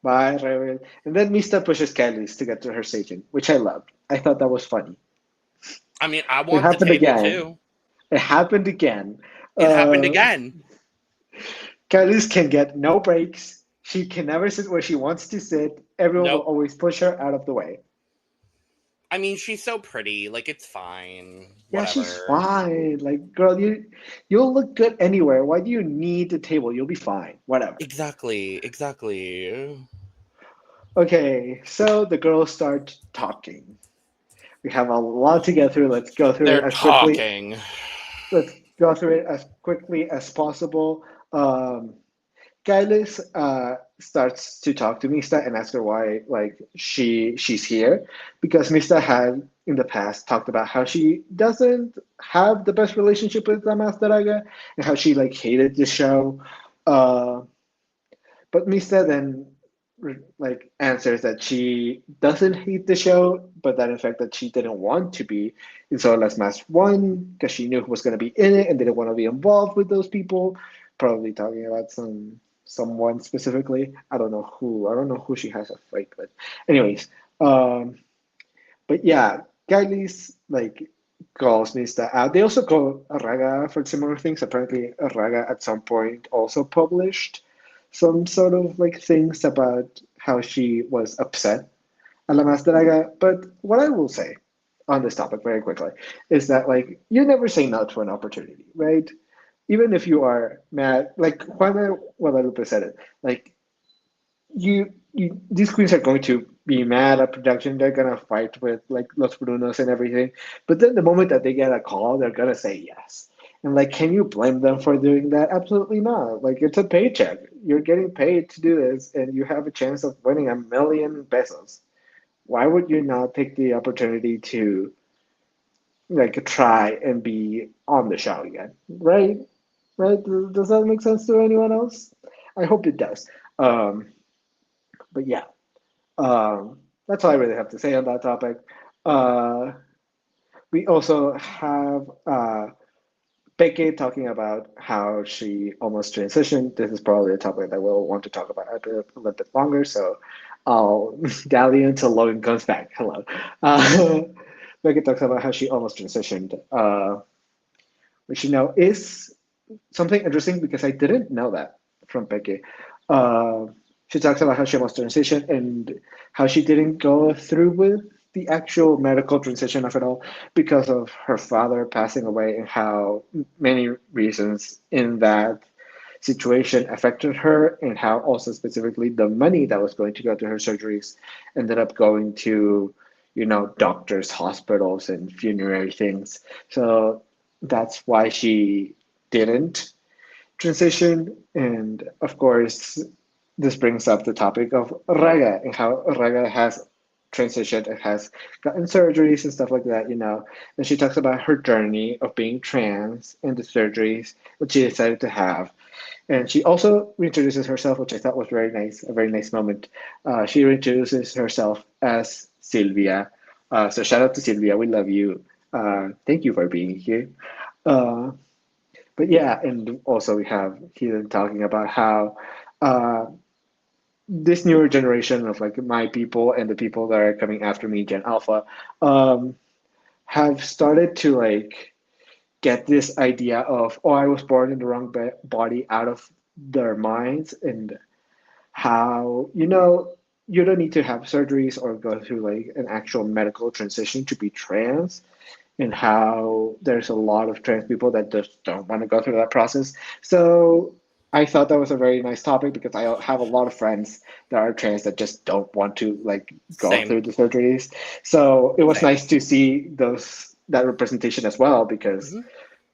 Bye, Revan. And then Mista pushes Kyliezz to get to her station, which I loved. I thought that was funny. I mean, I want the table again. too. It happened again. It happened again. Kyliezz can get no breaks. She can never sit where she wants to sit. Everyone will always push her out of the way. I mean, she's so pretty. Like, it's fine. Yeah, Whatever. she's fine. Like, girl, you'll look good anywhere. Why do you need the table? You'll be fine. Whatever. Exactly. Okay, so the girls start talking. We have a lot to get through. Let's go through it as quickly. Let's go through it as quickly as possible. Kyliezz starts to talk to Mista and ask her why, like, she's here, because Mista had in the past talked about how she doesn't have the best relationship with Mas Draga and how she like hated the show. But Mista then like answers that she doesn't hate the show, but that in fact that she didn't want to be in Solo Las Mas 1 because she knew who was going to be in it and didn't want to be involved with those people. Probably talking about someone specifically. I don't know who she has a fight with. Anyways, but yeah, Kyliezz like calls Mista out. They also call Raga for similar things. Apparently, Raga at some point also published some sort of like things about how she was upset at La Mas Draga. But what I will say on this topic very quickly is that like you never say no to an opportunity, right? Even if you are mad, like Juana Guadalupe said it, like you these queens are going to be mad at production. They're gonna fight with like Los Brunos and everything. But then the moment that they get a call, they're gonna say yes. And like, can you blame them for doing that? Absolutely not. Like, it's a paycheck. You're getting paid to do this, and you have a chance of winning $1 million pesos. Why would you not take the opportunity to like try and be on the show again? Right? Right? Does that make sense to anyone else? I hope it does. But yeah, that's all I really have to say on that topic. We also have Peke talking about how she almost transitioned. This is probably a topic that we'll want to talk about a little bit longer, so I'll dally until Logan comes back. Hello. Peke talks about how she almost transitioned, which is something interesting because I didn't know that from Peke. She talks about how she almost transitioned and how she didn't go through with the actual medical transition of it all because of her father passing away and how many reasons in that situation affected her and how also specifically the money that was going to go to her surgeries ended up going to, doctors, hospitals, and funerary things. So that's why she didn't transition. And of course, this brings up the topic of Raga and how Raga has transitioned and has gotten surgeries and stuff like that, And she talks about her journey of being trans and the surgeries that she decided to have. And she also reintroduces herself, which I thought was very nice, a very nice moment. She reintroduces herself as Sylvia. So shout out to Sylvia, we love you. Thank you for being here. But yeah, and also we have Keelan talking about how uh, this newer generation of like my people and the people that are coming after me, Gen Alpha, um, have started to like get this idea of, oh, I was born in the wrong body out of their minds, and how, you don't need to have surgeries or go through like an actual medical transition to be trans, and how there's a lot of trans people that just don't want to go through that process. So I thought that was a very nice topic because I have a lot of friends that are trans that just don't want to like go Same, through the surgeries. So it was same. nice to see that representation as well, because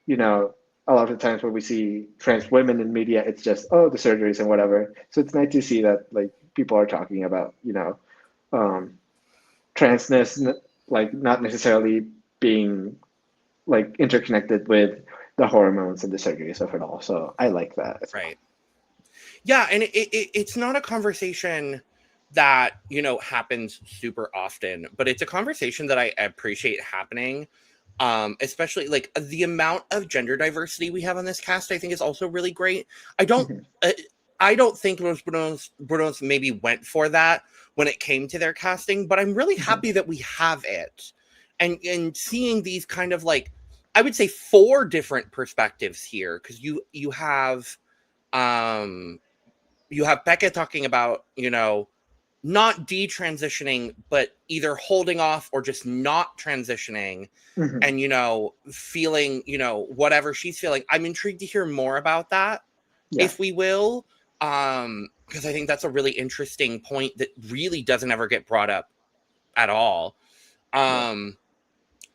Hmm. a lot of the times when we see trans women in media, it's just, oh, the surgeries and whatever. So it's nice to see that like people are talking about, um, transness, like not necessarily being like interconnected with the hormones and the surgeries of it all. So I like that as well. Right. Yeah, and it's not a conversation that happens super often, but it's a conversation that I appreciate happening. Especially like the amount of gender diversity we have on this cast, I think is also really great. I don't, Mhm. uh, I don't think Los Brunos maybe went for that when it came to their casting, but I'm really Mhm. happy that we have it, and seeing these kind of like, I would say 4 different perspectives here, because um you have Peke talking about not detransitioning, but either holding off or just not transitioning, Mhm. and feeling whatever she's feeling. I'm intrigued to hear more about that, Yeah. if we will, because I think that's a really interesting point that really doesn't ever get brought up at all. Yeah. um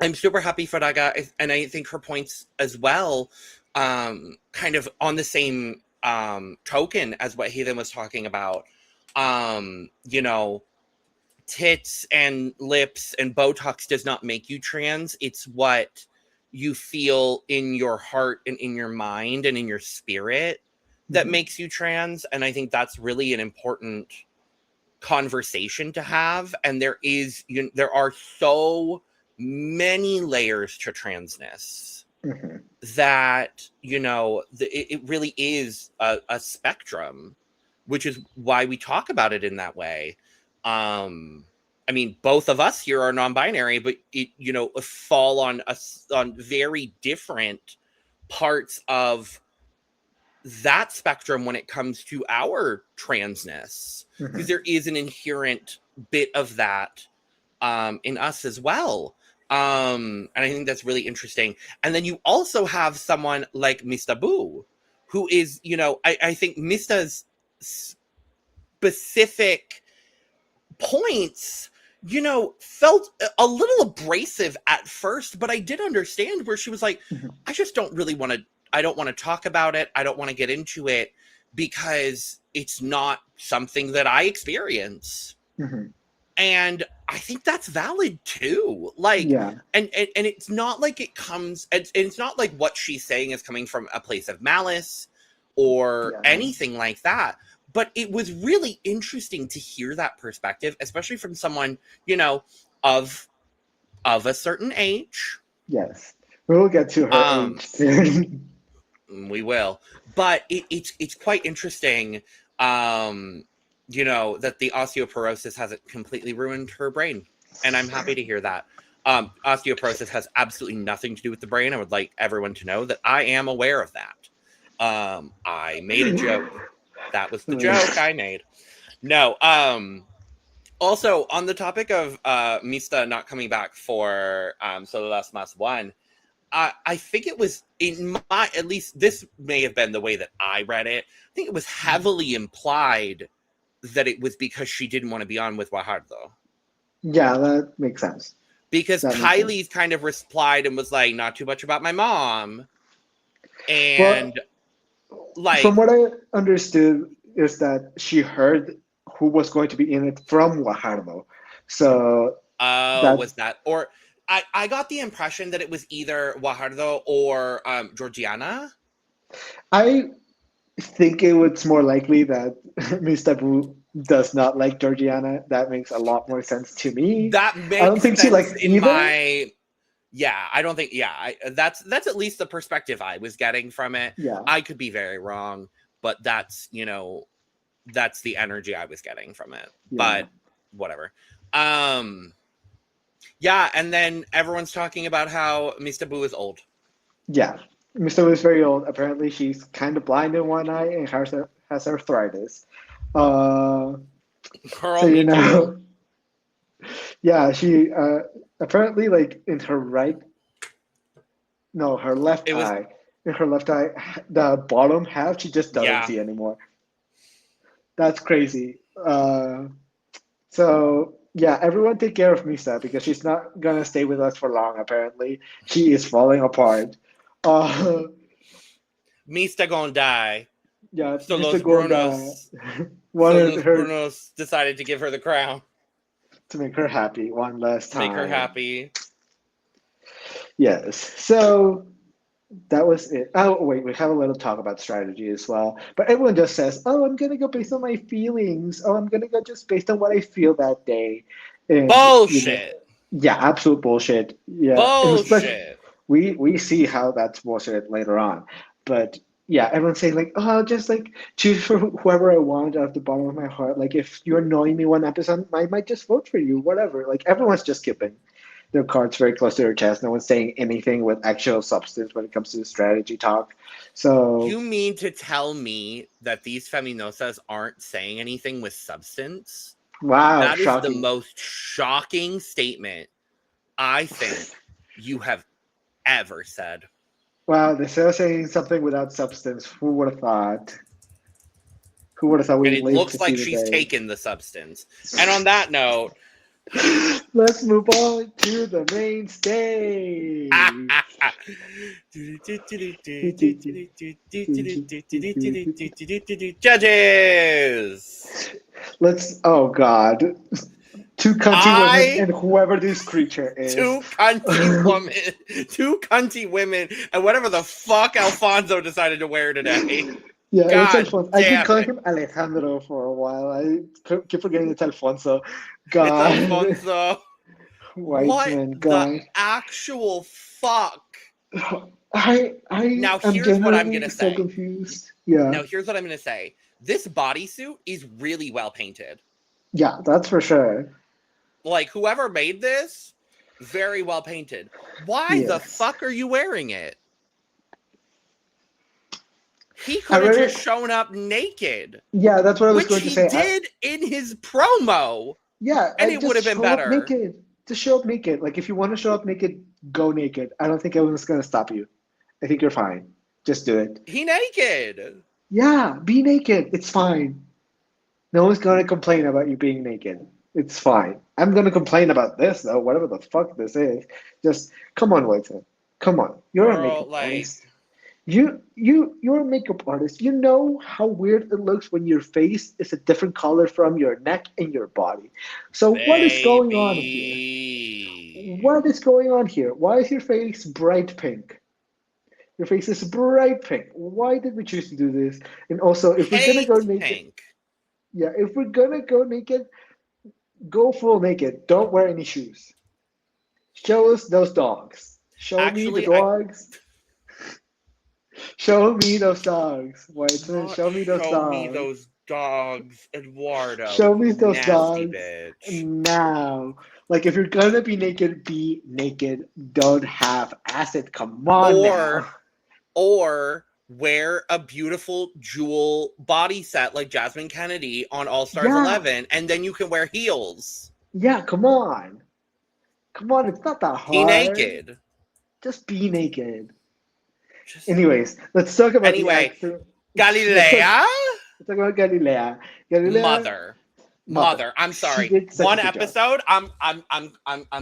I'm super happy for Raga, and I think her points as well, kind of on the same token as what Heathen was talking about. You know, tits and lips and Botox does not make you trans. It's what you feel in your heart and in your mind and in your spirit that Mhm. makes you trans. And I think that's really an important conversation to have. And there are so many layers to transness Mhm. that it really is a spectrum, which is why we talk about it in that way. I mean, both of us here are non-binary, but it fall on very different parts of that spectrum when it comes to our transness, because Mhm. there is an inherent bit of that in us as well. And I think that's really interesting. And then you also have someone like Mista Boo, who is, I think Mista's specific points, felt a little abrasive at first, but I did understand where she was like, Mhm. I just don't really want to, I don't want to talk about it. I don't want to get into it because it's not something that I experience. Mhm. And I think that's valid too. Like, Yeah. and it's not like it's not like what she's saying is coming from a place of malice or Yeah. anything like that. But it was really interesting to hear that perspective, especially from someone, of a certain age. Yes. We will get to her Um, age soon. we will. But it's quite interesting, um, that the osteoporosis hasn't completely ruined her brain. And I'm happy to hear that. Osteoporosis has absolutely nothing to do with the brain. I would like everyone to know that I am aware of that. I made a joke. That was the joke I made. No. Also, on the topic of Mista not coming back for Solo Las Mas 1, I think it was in my, at least this may have been the way that I read it. I think it was heavily implied that it was because she didn't want to be on with Guajardo. Yeah, that makes sense. Because That makes sense. Kyliezz kind of replied and was like, not too much about my mom. Well, And from like, what I understood is that she heard who was going to be in it from Guajardo. So oh, that's was that? Or I got the impression that it was either Guajardo or Georgiana. I think it's more likely that Mista Boo does not like Georgiana. That makes a lot more sense to me. That I don't makes think she sense likes in either. my Yeah, I don't think. Yeah, that's at least the perspective I was getting from it. Yeah. I could be very wrong, but that's that's the energy I was getting from it. Yeah. But whatever. Yeah, and then everyone's talking about how Mista Boo is old. Yeah. Mr. Boo is very old. Apparently, she's kind of blind in one eye and has arthritis. Girl, So me too. yeah, she apparently like in her left It was eye. In her left eye, the bottom half she just doesn't see anymore. That's crazy. So yeah, everyone take care of Misa because she's not gonna stay with us for long. Apparently, she is falling apart. Mista gonna die. Yeah, So Mr. Los Brunos. wanted her Brunos decided to give her the crown to make her happy one last time. Make her happy. Yes. So that was it. Oh, wait, we have a little talk about strategy as well. But everyone just says, oh, I'm going to go based on my feelings. Oh, I'm going to go just based on what I feel that day. And, Bullshit. Yeah, absolute bullshit. Yeah. Bullshit. We see how that's bullshit later on. But yeah, everyone's saying like, oh, I'll just like choose for whoever I want out of the bottom of my heart. Like if you're annoying me one episode, I might just vote for you, whatever. Like everyone's just keeping their cards very close to their chest. No one's saying anything with actual substance when it comes to the strategy talk. So you mean to tell me that these Feminosas aren't saying anything with substance? Wow, that shocking. is the most shocking statement I think you have ever said. Wow, they're still saying something without substance. Who would have thought? Who would have thought And it looks like she's taken the substance. And on that note, let's move on to the main stage. Judges. Oh God. Two cunty women and whoever this creature is. Two cunty women, and whatever the fuck Alfonso decided to wear today. Yeah, God, it's Alfonso. I keep calling him Alejandro for a while. I keep forgetting it's Alfonso. God. It's Alfonso. White man guy. The actual fuck? Now here's what I'm gonna say. So confused. Yeah. Now here's what I'm gonna say. This bodysuit is really well painted. Yeah, that's for sure. Like whoever made this, very well painted. Why the fuck are you wearing it? He could have just shown up naked. Yeah, that's what I was going to say. Which he did in his promo. Yeah, and it would have been better. Naked. To show up naked. Like if you want to show up naked, go naked. I don't think anyone's gonna stop you. I think you're fine. Just do it. He naked. Yeah, be naked. It's fine. No one's gonna complain about you being naked. It's fine. I'm gonna complain about this though, whatever the fuck this is. Just come on, Whitehead. Come on. You're a makeup artist. You're a makeup artist. You know how weird it looks when your face is a different color from your neck and your body. So what is going on here? What is going on here? Why is your face bright pink? Your face is bright pink. Why did we choose to do this? And also, if we're gonna go naked, if we're gonna go naked, go full naked. Don't wear any shoes. Show us those dogs. Show me the dogs. Show me those dogs. Whiteman, show me those dogs. Show me those dogs, Eduardo. Show me those dogs. Bitch. Now. Like, if you're gonna be naked, be naked. Don't have acid. Come on now. Or wear a beautiful jewel body set like Jasmine Kennedy on All Stars 11, and then you can wear heels. Yeah, come on. Come on, it's not that hard. Be naked. Just be naked. Anyways, let's talk about the actor. Galilea? Let's talk about Galilea. Mother. I'm sorry. One episode. I'm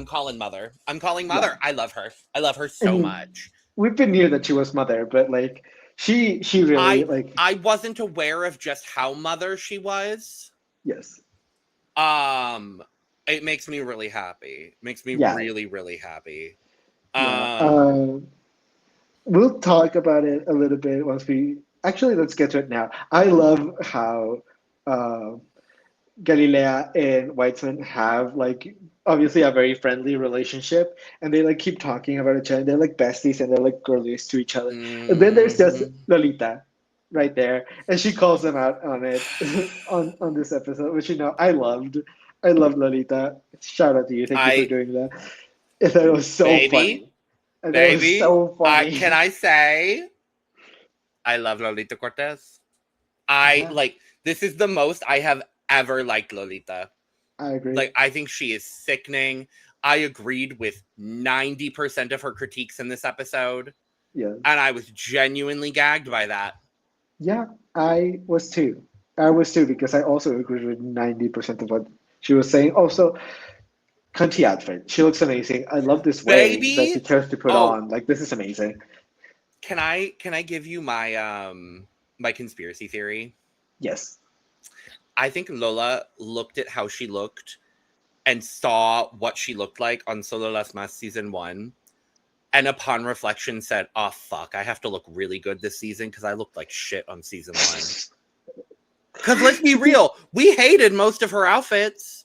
calling Mother. I'm calling Mother. Yeah. I love her. I love her so much. We've been near that she was Mother, but like she really I wasn't aware of just how Mother she was. Yes. It makes me really happy. Makes me really, really happy. We'll talk about it a little bit once we... Actually, let's get to it now. I love how Galilea and Weitzman have like obviously a very friendly relationship, and they like keep talking about each other. They're like besties and they're like girlies to each other. And then there's just Mhm. Lolita right there, and she calls them out on it on this episode, which I loved. I loved Lolita. Shout out to you. Thank you for I doing that. I thought it was so baby, funny. I thought it was baby. so Can funny. I say I love Lolita Cortez? I Yeah, like this is the most I have ever liked Lolita. I agree. Like I think she is sickening. I agreed with 90% of her critiques in this episode, Yeah. and I was genuinely gagged by that. Yeah, I was too. I was too because I also agreed with 90% of what she was saying. Also, cunty outfit. She looks amazing. I love this wig that she Baby, chose to put oh, on. Like this is amazing. can I give you my my conspiracy theory? Yes. I think Lola looked at how she looked and saw what she looked like on Solo Las Mas season 1, and upon reflection said, "Oh fuck, I have to look really good this season because I looked like shit on season 1." Because let's be real, we hated most of her outfits.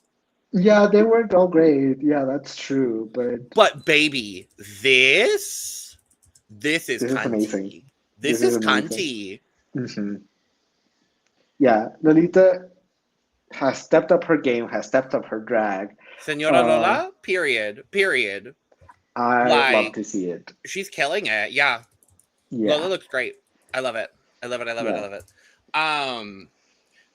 Yeah, they weren't all great. Yeah, that's true. But But baby, this is this is amazing. cunty. This This is is amazing. cunty. hmm Yeah, Lolita has stepped up her game, has stepped up her drag. Senora Uh, Lola, period. Period. I love Like, to see it. she's killing it. Yeah. Lola Yeah, looks great. I love it. I love it. I love it. I yeah. love it.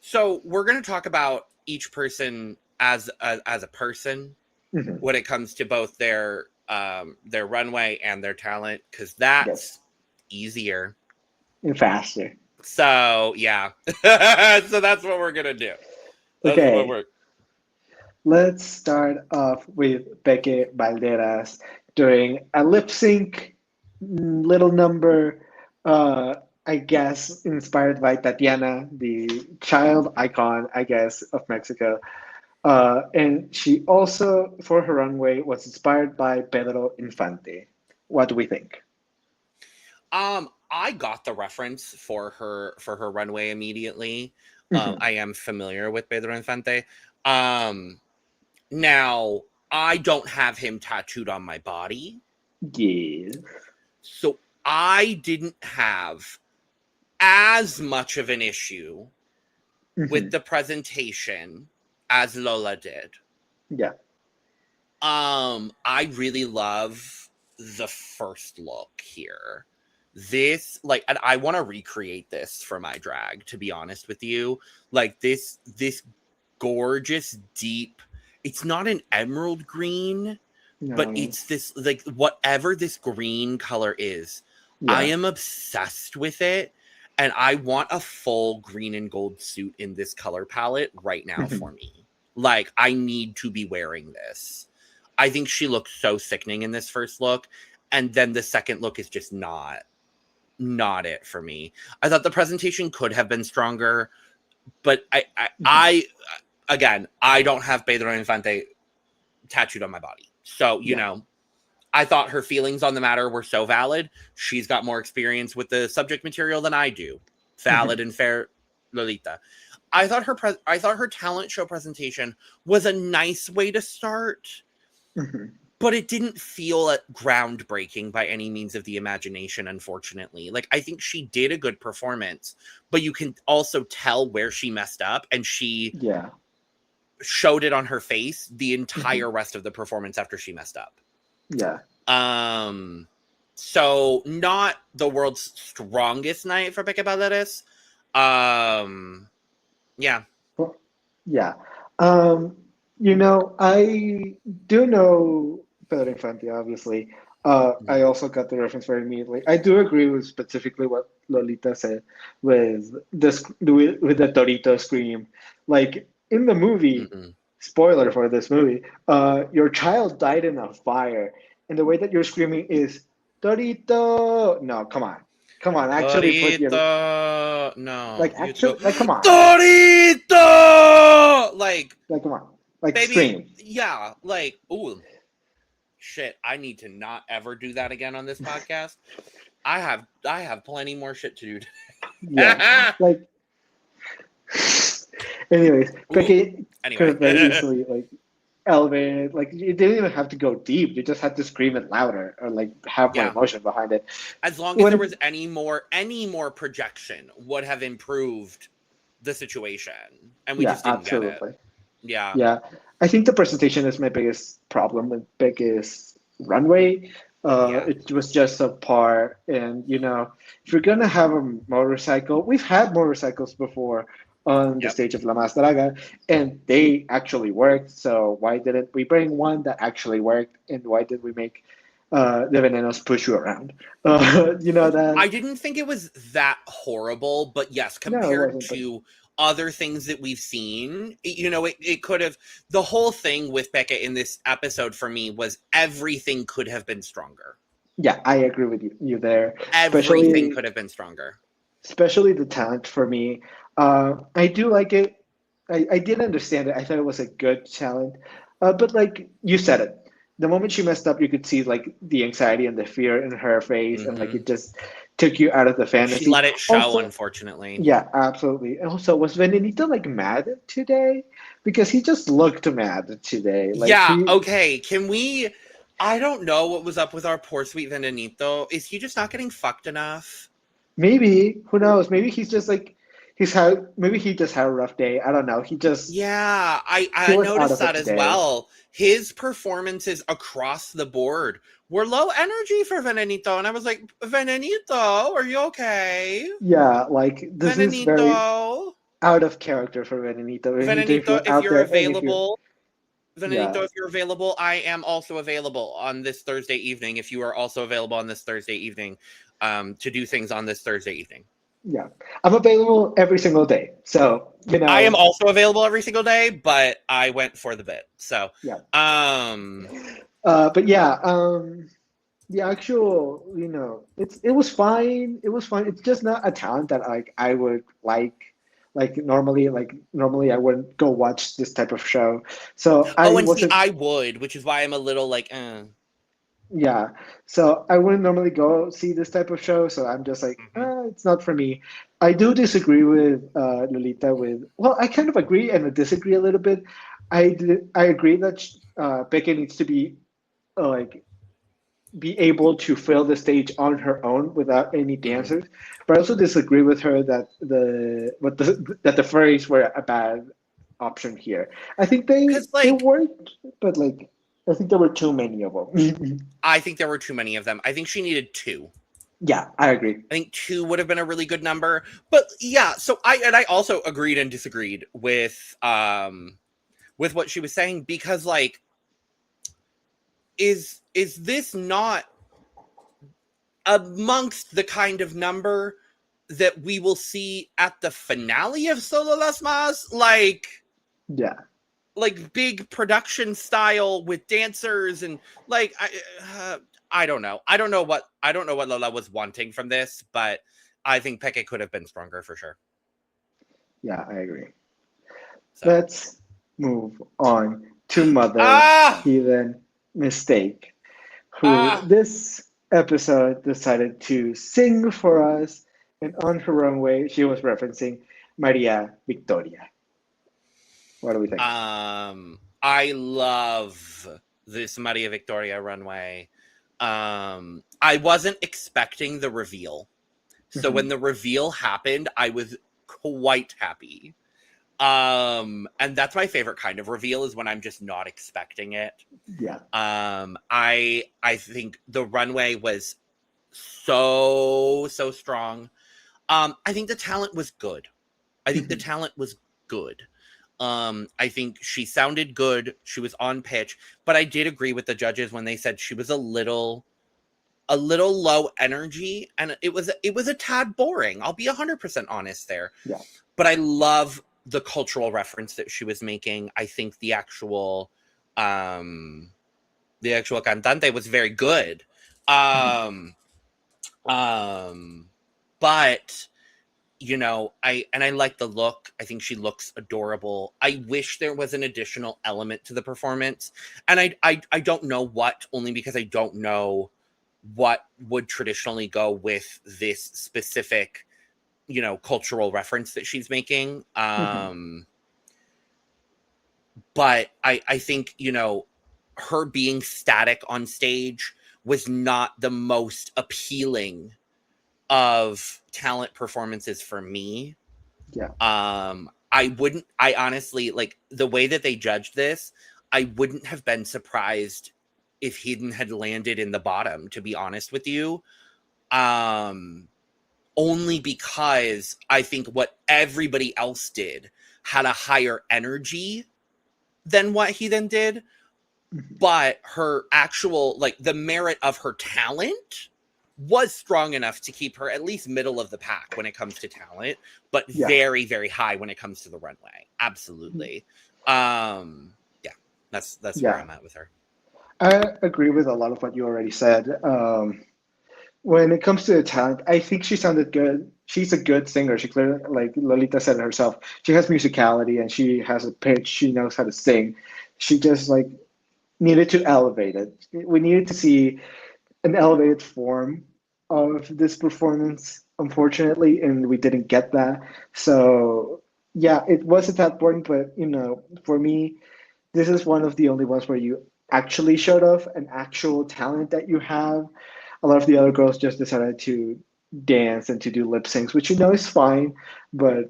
So we're gonna talk about each person as a person hmm when it comes to both their runway and their talent, because Yes, that's easier. and faster. So yeah. So that's what we're gonna do. That's what Okay, we're let's start off with Peke Balderas doing a lip sync little number, uh, I guess, inspired by Tatiana, the child icon, I guess, of Mexico. And she also, for her runway, was inspired by Pedro Infante. What do we think? I got the reference for her runway immediately. hmm I am familiar with Pedro Infante. Um, Now I don't have him tattooed on my body, Yes. so I didn't have as much of an issue with hmm the presentation as Lola did. Yeah. I really love the first look here. This, like, and I want to recreate this for my drag, to be honest with you. Like this gorgeous deep, it's not an emerald green, but No. it's this, like, whatever this green color is, I Yeah. am obsessed with it. And I want a full green and gold suit in this color palette right now hmm for me. Like, I need to be wearing this. I think she looks so sickening in this first look. And then the second look is just not it for me. I thought the presentation could have been stronger, but hmm again, I don't have Pedro Infante tattooed on my body. So, Yeah. I thought her feelings on the matter were so valid. She's got more experience with the subject material than I do. hmm Valid and fair, Lolita. I thought her talent show presentation was a nice way to start, hmm but it didn't feel groundbreaking by any means of the imagination, unfortunately. Like, I think she did a good performance, but you can also tell where she messed up, and she Yeah. showed it on her face the hmm entire rest of the performance after she messed up. Yeah. So not the world's strongest night for Peke Balderas. Yeah. Well, yeah. Um, I do know Pedro Infante, obviously. I also got the reference very immediately. I do agree with specifically what Lolita said with with the Torito scream. Like in the movie, Mm-hmm. spoiler for this movie, your child died in a fire, and the way that you're screaming is Torito. No, come on, come on. Actually, put your Torito. No, like you have to go. actually like come on, Torito! like come on, like Baby, scream. yeah, like, ooh, shit. I need to not ever do that again on this podcast. I have plenty more shit to do. Yeah, like Anyways, Peke Anyway. could very easily like elevate. Like you didn't even have to go deep. You just had to scream it louder or like have more emotion behind it. As long as there was any more projection, would have improved the situation, and we just didn't get it. Yeah. I think the presentation is my biggest problem with biggest runway. It was just subpar, and if you're gonna have a motorcycle, we've had motorcycles before on the stage of La Mas Draga, and they actually worked. So why didn't we bring one that actually worked, and why did we make the Venenos push you around? That I didn't think it was that horrible, but yes, compared to other things that we've seen, it could have. The whole thing with Peke in this episode for me was everything could have been stronger. Yeah, I agree with you there. Everything could have been stronger. Especially the talent for me. I do like it. I did understand it. I thought it was a good talent. But like you said it, the moment she messed up, you could see like the anxiety and the fear in her face, and like it just took you out of the fantasy. She let it show, unfortunately. Yeah, absolutely. And also, was Venenito like mad today? Because he just looked mad today. Like, okay. Can we? I don't know what was up with our poor sweet Venenito. Is he just not getting fucked enough? Maybe. Who knows? Maybe he's just like maybe he just had a rough day. I don't know. He just I noticed that as well. His performances across the board were low energy for Venenito, and I was like, Venenito, are you okay? Yeah, like this is very out of character for Venenito. Venenito, if you're available. Venenito, if you're available, I am also available on this Thursday evening. If you are also available on this Thursday evening, to do things on this Thursday evening. Yeah, I'm available every single day. So, I am also available every single day, but I went for the bit. So, yeah. But yeah, the actual, it was fine. It was fine. It's just not a talent that I would like. Normally I wouldn't go watch this type of show. So I would, which is why I'm a little like, Yeah, so I wouldn't normally go see this type of show. So I'm just like, it's not for me. I do disagree with Lolita. I kind of agree and disagree a little bit. I agree that Peke needs to be be able to fill the stage on her own without any dancers. But I also disagree with her that the furries were a bad option here. I think they worked, but I think there were too many of them. I think there were too many of them. I think she needed 2. Yeah, I agree. I think 2 would have been a really good number. But yeah, so I also agreed and disagreed with what she was saying, because is this not amongst the kind of number that we will see at the finale of Solo Las Mas? Yeah. Big production style with dancers and I don't know. I don't know what Lola was wanting from this, but I think Peke could have been stronger for sure. Yeah, I agree. So. Let's move on to Mother Heathen Mistake, who this episode decided to sing for us, and on her runway she was referencing Maria Victoria. What do we think? I love this Maria Victoria runway. I wasn't expecting the reveal. So when the reveal happened, I was quite happy. And that's my favorite kind of reveal, is when I'm just not expecting it. Yeah. I think the runway was so strong. I think the talent was good. I think she sounded good. She was on pitch, but I did agree with the judges when they said she was a little low energy, and it was a tad boring. I'll be 100% honest there. Yeah. But I love the cultural reference that she was making. I think the actual cantante was very good. But I like the look. I think she looks adorable. I wish there was an additional element to the performance. And I don't know what, only because I don't know what would traditionally go with this specific, cultural reference that she's making. But I think, you know, her being static on stage was not the most appealing of talent performances for me. Yeah. I honestly, like, the way that they judged this, I wouldn't have been surprised if Hayden had landed in the bottom, to be honest with you. Only because I think what everybody else did had a higher energy than what Hayden did. But her actual, like, the merit of her talent was strong enough to keep her at least middle of the pack when it comes to talent, but very, very high when it comes to the runway. Absolutely. Yeah, that's where I'm at with her. I agree with a lot of what you already said. When it comes to the talent, I think she sounded good. She's a good singer. She clearly, like Lolita said herself, she has musicality and she has a pitch. She knows how to sing. She just like needed to elevate it. We needed to see an elevated form of this performance, unfortunately, and we didn't get that. So yeah, it was at that point, but you know, for me, this is one of the only ones where you actually showed off an actual talent that you have. A lot of the other girls just decided to dance and to do lip syncs, which you know is fine, but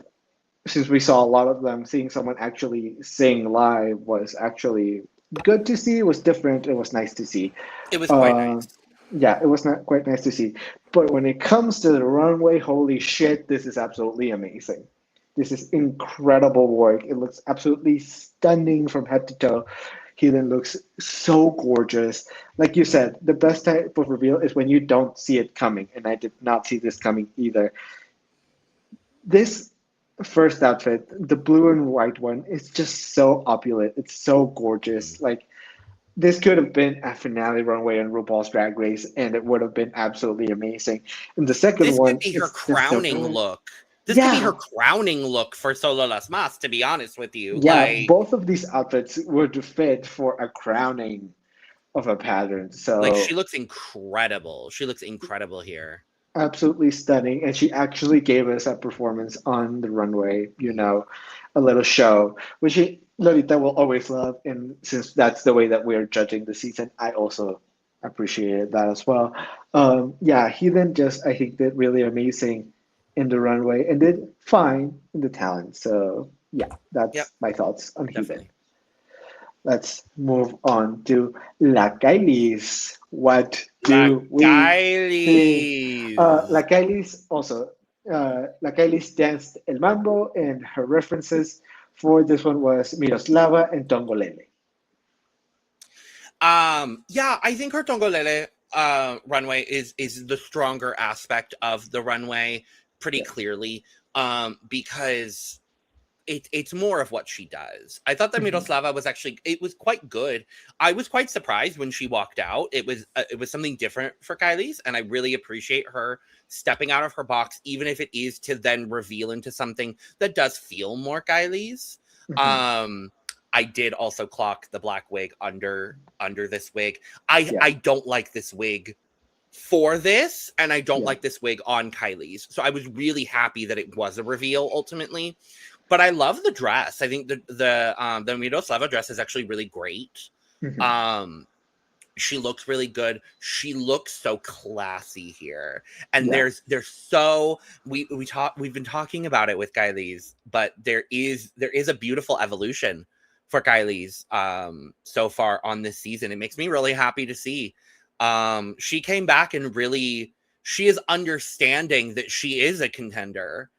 since we saw a lot of them, seeing someone actually sing live was actually good to see. It was different. It was nice to see. It was quite nice. Yeah, it was not quite nice to see. But when it comes to the runway, holy shit, this is absolutely amazing. This is incredible work. It looks absolutely stunning from head to toe. He then looks so gorgeous. Like you said, the best type of reveal is when you don't see it coming, and I did not see this coming either. This first outfit, the blue and white one, is just so opulent. It's so gorgeous. Like this could have been a finale runway on RuPaul's Drag Race, and it would have been absolutely amazing. And the second This one, could be her it's just so crowning good. look. This could be her crowning look for Solo Las Mas, to be honest with you. Yeah, Like, both of these outfits would fit for a crowning of a pattern. So like, she looks incredible. She looks incredible here. absolutely stunning. And she actually gave us a performance on the runway, you know, a little show, which Lolita will always love. And since that's the way that we're judging the season, I also appreciated that as well. Yeah, he then just, I think, did really amazing in the runway and did fine in the talent. So yeah, that's my thoughts on Heathen. Let's move on to La Kyliezz. What do we think? La Kyliezz also, La Kyliezz danced El Mambo, and her references for this one was Miroslava and Tongolele. Yeah, I think her Tongolele runway is the stronger aspect of the runway pretty clearly, because it's more of what she does. I thought that Miroslava was actually, it was quite good. I was quite surprised when she walked out. It was something different for Kyliezz, and I really appreciate her stepping out of her box, even if it is to then reveal into something that does feel more Kyliezz. I did also clock the black wig under this wig. I don't like this wig for this, and I don't like this wig on Kyliezz. So I was really happy that it was a reveal ultimately. But I love the dress. I think the Miroslava dress is actually really great. She looks really good. She looks so classy here. And there's so we've been talking about it with Kyliezz, but there is a beautiful evolution for Kyliezz so far on this season. It makes me really happy to see. She came back and really, she is understanding that she is a contender.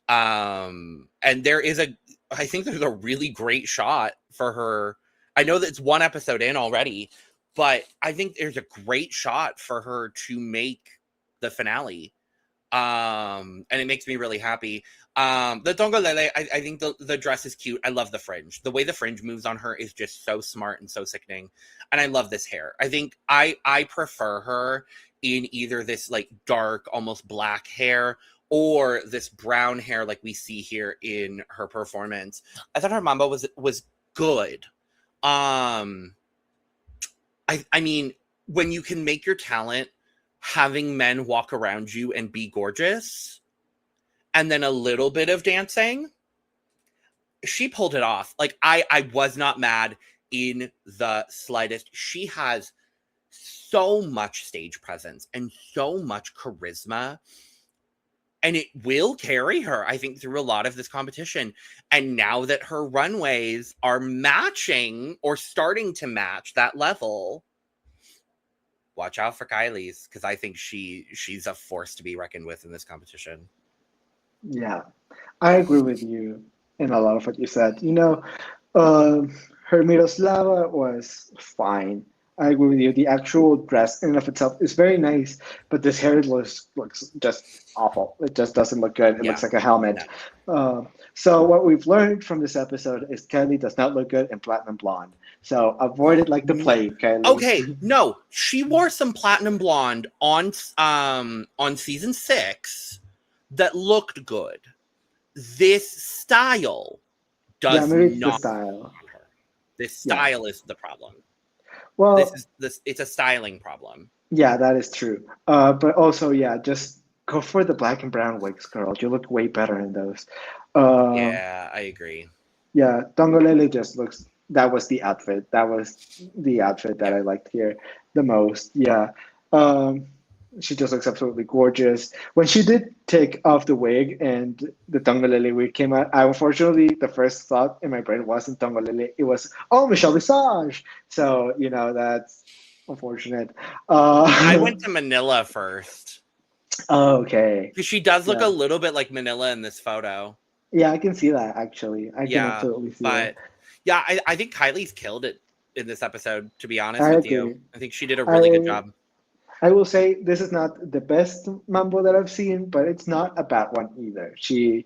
And I think there's a really great shot for her. I know that it's one episode in already, but I think there's a great shot for her to make the finale. And it makes me really happy. The Tongolele, I think the dress is cute. I love the fringe. The way the fringe moves on her is just so smart and so sickening. And I love this hair. I think I prefer her in either this like dark, almost black hair, or this brown hair like we see here in her performance. I thought her mambo was good. I mean, when you can make your talent having men walk around you and be gorgeous, and then a little bit of dancing, she pulled it off. Like, I was not mad in the slightest. She has so much stage presence and so much charisma, and it will carry her, I think, through a lot of this competition. And now that her runways are matching or starting to match that level, watch out for Kyliezz, because I think she's a force to be reckoned with in this competition. Yeah, I agree with you in a lot of what you said. Her Miroslava was fine. I agree with you. The actual dress in and of itself is very nice, but this hair looks just awful. It just doesn't look good. It looks like a helmet. No. So what we've learned from this episode is Kylie does not look good in platinum blonde. So avoid it like the plague, Kylie. Okay, no, she wore some platinum blonde on season 6 that looked good. This style does maybe it's not. the style. This style is the problem. Well, it's a styling problem. Yeah, that is true. But also, just go for the black and brown wigs, girl. You look way better in those. Yeah, I agree. Yeah, Tongolele just looks. That was the outfit. That was the outfit that I liked here the most. Yeah. She just looks absolutely gorgeous. When she did take off the wig and the Tongolele wig came out, unfortunately, the first thought in my brain wasn't Tongolele. It was, oh, Michelle Visage. So, that's unfortunate. I went to Manila first. Oh, okay. Because she does look a little bit like Manila in this photo. Yeah, I can see that, actually. I can absolutely see that. Yeah, I think Kylie's killed it in this episode, to be honest with you. I think she did a really good job. I will say this is not the best mambo that I've seen, but it's not a bad one either. She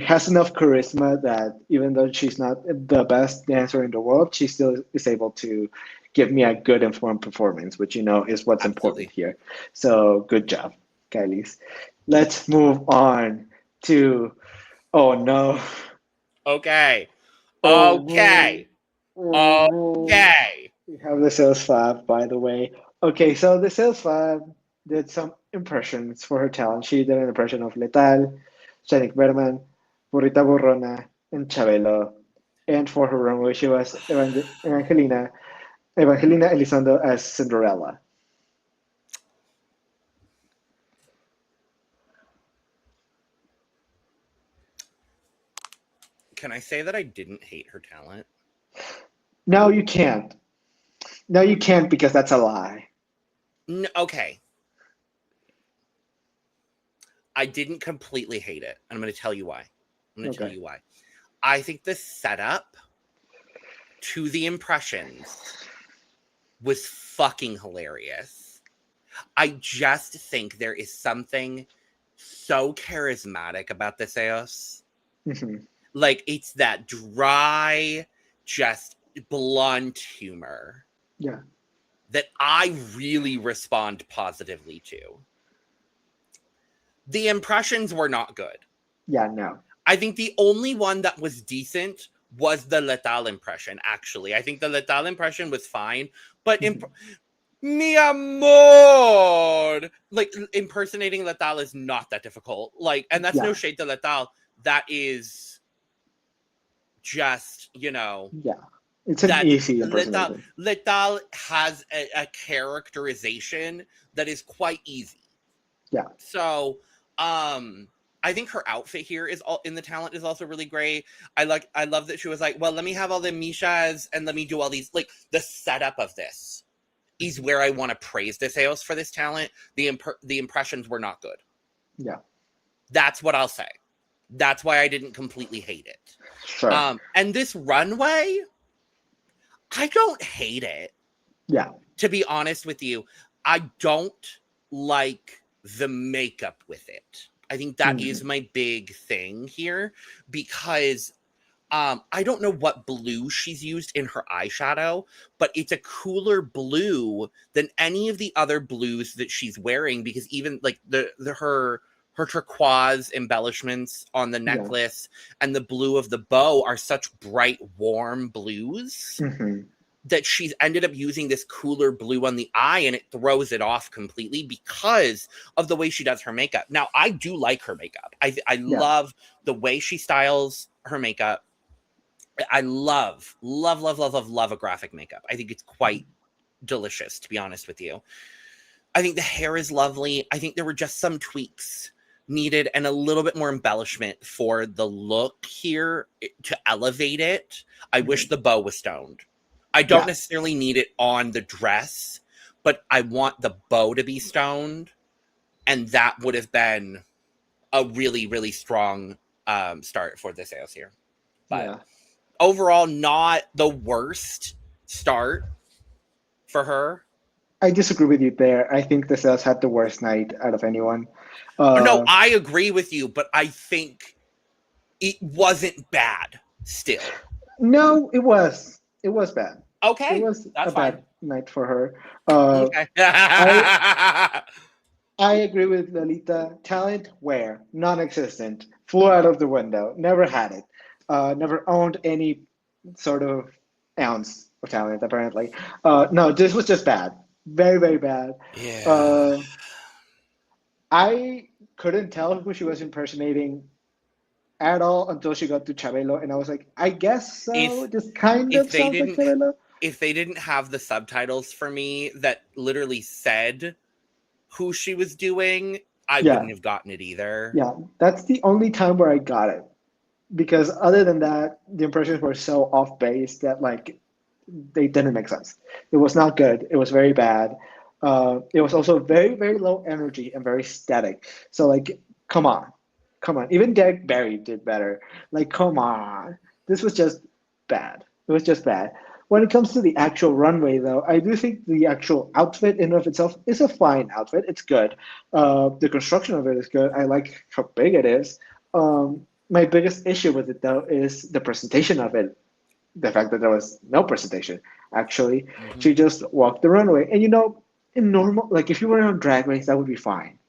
has enough charisma that even though she's not the best dancer in the world, she still is able to give me a good informed performance, which is what's important here. So good job, Kyliezz. Let's move on to Okay. We have the Deseos Fab, by the way. Okay, so the Deseos Fab did some impressions for her talent. She did an impression of Letal, Shanik Berman, Burrita Borrona, and Chabelo. And for her runway, she was Evangelina Elizondo as Cinderella. Can I say that I didn't hate her talent? No, you can't. No, you can't, because that's a lie. No, okay. I didn't completely hate it. And I'm going to tell you why. I think the setup to the impressions was fucking hilarious. I just think there is something so charismatic about the Deseos. Mm-hmm. Like, it's that dry, just blunt humor. Yeah. That I really respond positively to. The impressions were not good. Yeah, no. I think the only one that was decent was the Letal impression, actually. I think the Letal impression was fine, but mi amor! Like, impersonating Letal is not that difficult. Like, and that's no shade to Letal. That is just, Yeah. It's an easy impersonation. Letal has a characterization that is quite easy. Yeah. So, I think her outfit here in the talent is also really great. I love that she was like, well, let me have all the Mishas and let me do all these, like, the setup of this is where I want to praise Deseos for this talent. The impressions were not good. Yeah. That's what I'll say. That's why I didn't completely hate it. Sure. And this runway, I don't hate it. Yeah. To be honest with you, I don't like the makeup with it. I think that is my big thing here, because I don't know what blue she's used in her eyeshadow, but it's a cooler blue than any of the other blues that she's wearing, because even like her turquoise embellishments on the necklace and the blue of the bow are such bright, warm blues that she's ended up using this cooler blue on the eye, and it throws it off completely because of the way she does her makeup. Now, I do like her makeup. I love the way she styles her makeup. I love a graphic makeup. I think it's quite delicious, to be honest with you. I think the hair is lovely. I think there were just some tweaks needed and a little bit more embellishment for the look here to elevate it. I wish the bow was stoned. I don't necessarily need it on the dress, but I want the bow to be stoned, and that would have been a really, really strong start for this Deseos here. But overall, not the worst start for her. I disagree with you there. I think the Deseos had the worst night out of anyone. No, I agree with you, but I think it wasn't bad still. No, it was. It was bad. Okay. It was that's a fine. bad night for her. Okay. I agree with Lolita. Talent, where? Non-existent. Flew out of the window. Never had it. Never owned any sort of ounce of talent, apparently. No, this was just bad. Very, very bad. Yeah. I couldn't tell who she was impersonating at all until she got to Chabelo, and I was like, I guess so. This kind of sounds like Chabelo. If they didn't have the subtitles for me that literally said who she was doing, I wouldn't have gotten it either. Yeah, that's the only time where I got it. Because other than that, the impressions were so off base that like they didn't make sense. It was not good. It was very bad. It was also very, very low energy and very static. So like, come on. Even Derek Barry did better. Like, come on. This was just bad. It was just bad. When it comes to the actual runway, though, I do think the actual outfit in and of itself is a fine outfit. It's good. The construction of it is good. I like how big it is. My biggest issue with it, though, is the presentation of it. The fact that there was no presentation, actually. She just walked the runway. And, in normal, like if you were on Drag Race, that would be fine.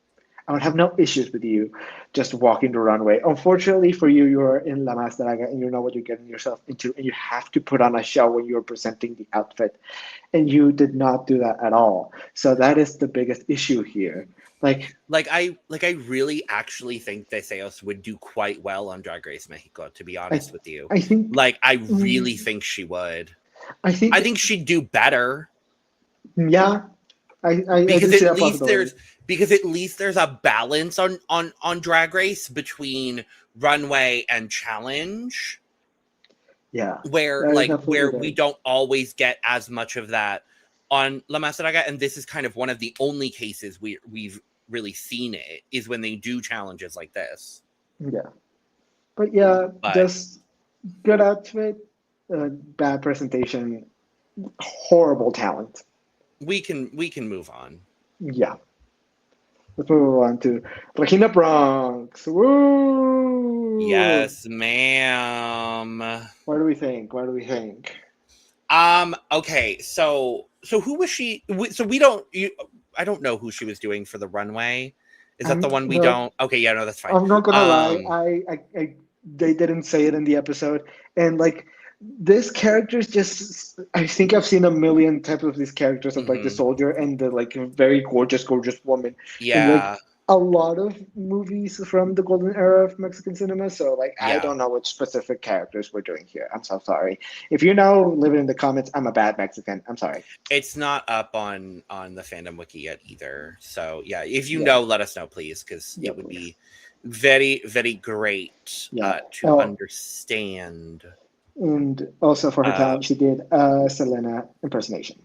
I would have no issues with you just walking the runway. Unfortunately for you, you're in La Mas Draga and you know what you're getting yourself into, and you have to put on a show when you're presenting the outfit. And you did not do that at all. So that is the biggest issue here. Like I really actually think Deseos would do quite well on Drag Race Mexico, to be honest with you. I really think she would. I think she'd do better. Yeah. Because at least there's a balance on Drag Race between runway and challenge. Yeah. Where we don't always get as much of that on La Mas Draga, and this is kind of one of the only cases we've really seen it, is when they do challenges like this. Yeah. But just good outfit, bad presentation, horrible talent. We can move on. Yeah. Let's move on to Regina Bronx. Woo! Yes, ma'am. What do we think? Okay, so who was she? So we don't. I don't know who she was doing for the runway. Is that the one we don't? Okay, yeah, no, that's fine. I'm not gonna lie. They didn't say it in the episode, and like this character's just. I think I've seen a million types of these characters of like the soldier and the like very gorgeous woman. Yeah. And, like, a lot of movies from the golden era of Mexican cinema, so like I don't know which specific characters we're doing here. I'm so sorry. If you know, leave it in the comments. I'm a bad Mexican. I'm sorry. It's not up on the fandom wiki yet either. So yeah, if you know, let us know, please, because it would be very, very great to understand. And also for her talent, she did Selena impersonation.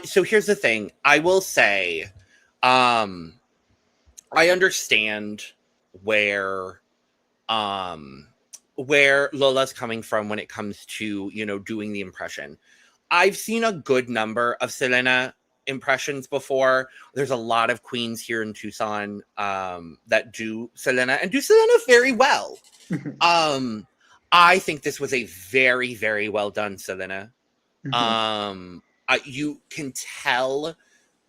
So here's the thing. I will say, I understand where Lola's coming from when it comes to, doing the impression. I've seen a good number of Selena impressions before. There's a lot of queens here in Tucson that do Selena and do Selena very well. I think this was a very, very well done Selena. You can tell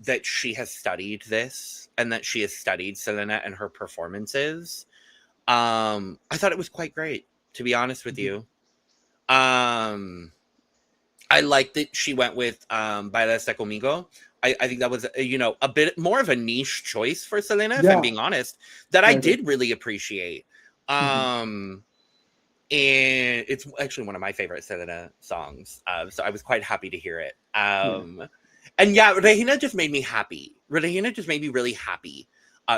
that she has studied this and that she has studied Selena and her performances. I thought it was quite great, to be honest with you. I like that she went with Bailaste Conmigo. I think that was, a bit more of a niche choice for Selena, if I'm Yeah, being honest, that I I agree. did really appreciate. Mhm. And it's actually one of my favorite Selena songs. So I was quite happy to hear it. Yeah. And yeah, Regina just made me happy. Regina just made me really happy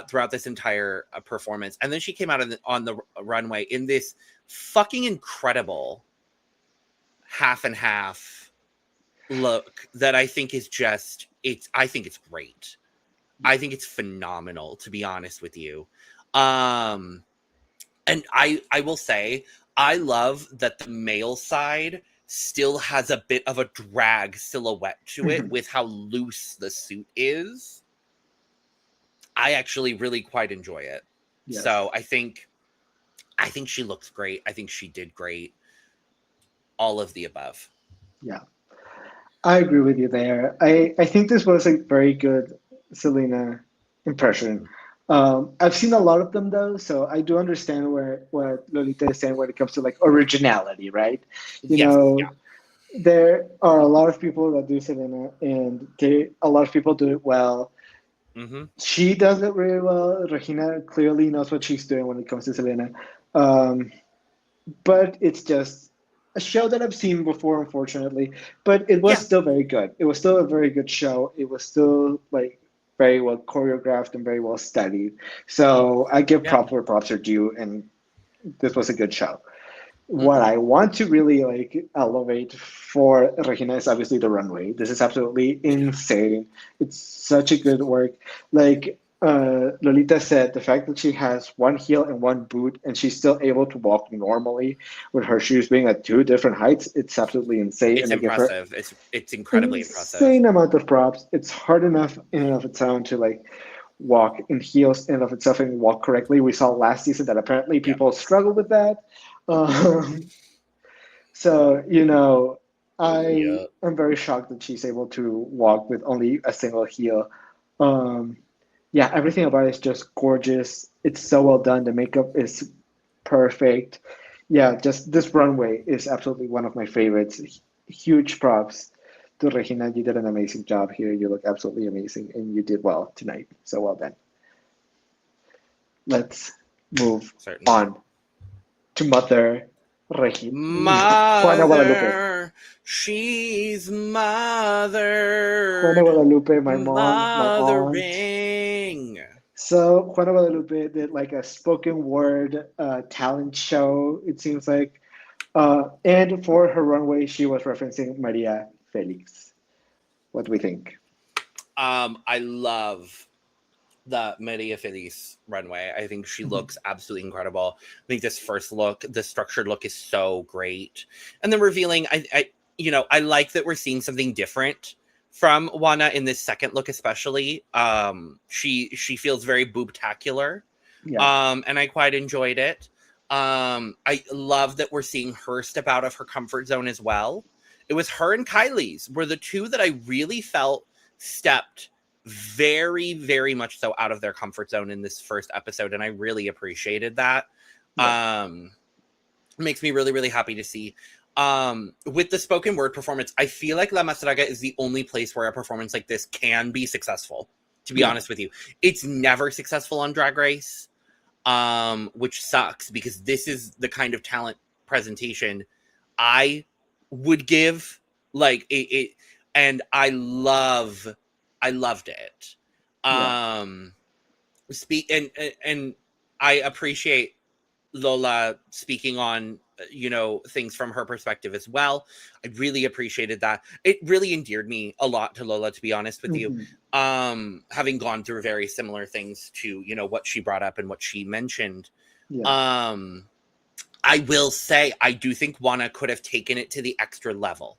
throughout this entire performance. And then she came out on the runway in this fucking incredible half and half look that I think is just, I think it's great. I think it's phenomenal, to be honest with you. And I will say, I love that the male side still has a bit of a drag silhouette to it Mhm. with how loose the suit is. I actually really quite enjoy it. Yes. So I think she looks great. I think she did great. All of the above. Yeah. I agree with you there. I think this was a very good Selena impression. I've seen a lot of them though, so I do understand where what Lolita is saying when it comes to like originality, right? You Yes, yeah. know, there are a lot of people that do Selena, and a lot of people do it well. Mm-hmm. She does it really well. Regina clearly knows what she's doing when it comes to Selena. Um, but it's just a show that I've seen before, unfortunately. But it was Yeah, still very good. It was still a very good show. It was still like very well choreographed and very well studied. So I give yeah. props where props are due, and this was a good show. What Mm-hmm. I want to really like elevate for Regina is obviously the runway. This is absolutely Yeah. insane. It's such a good work. Like Lolita said, the fact that she has one heel and one boot and she's still able to walk normally with her shoes being at two different heights, it's absolutely insane. It's And I give her impressive. It's incredibly impressive. insane amount of props. It's hard enough in and of its own to like walk in heels in and of itself and walk correctly. We saw last season that apparently Yeah. people struggle with that. Um, so, you know, I Yeah. am very shocked that she's able to walk with only a single heel. Um, yeah, everything about it is just gorgeous. It's so well done. The makeup is perfect. Yeah, just this runway is absolutely one of my favorites. Huge props to Regina. You did an amazing job here. You look absolutely amazing, and you did well tonight. So well done. Let's move Certainly. on to Mother Juana Guadalupe. Mother, she's Juana mothered, Guadalupe, my mom, my aunt. mothering. So Juana Guadalupe did like a spoken word talent show, it seems like. And for her runway, she was referencing Maria Felix. What do we think? I love the Maria Feliz runway. I think she Mhm. looks absolutely incredible. I think this first look, the structured look, is so great, and then revealing. I like that we're seeing something different from Juana in this second look, especially. She feels very boobtacular, Yeah, and I quite enjoyed it. I love that we're seeing her step out of her comfort zone as well. It was her and Kyliezz were the two that I really felt stepped very, very much so out of their comfort zone in this first episode, and I really appreciated that. yeah, Um, Makes me really, really happy to see. With the spoken word performance, I feel like La Mastraga is the only place where a performance like this can be successful. To be yeah, honest with you, it's never successful on Drag Race, which sucks because this is the kind of talent presentation I would give. Like it and I loved it. yeah, Um, speak and I appreciate Lola speaking on things from her perspective as well. I really appreciated that. It really endeared me a lot to Lola, to be honest with you. hmm, Having gone through very similar things to what she brought up and what she mentioned. yeah, Um, I will say I do think Juana could have taken it to the extra level.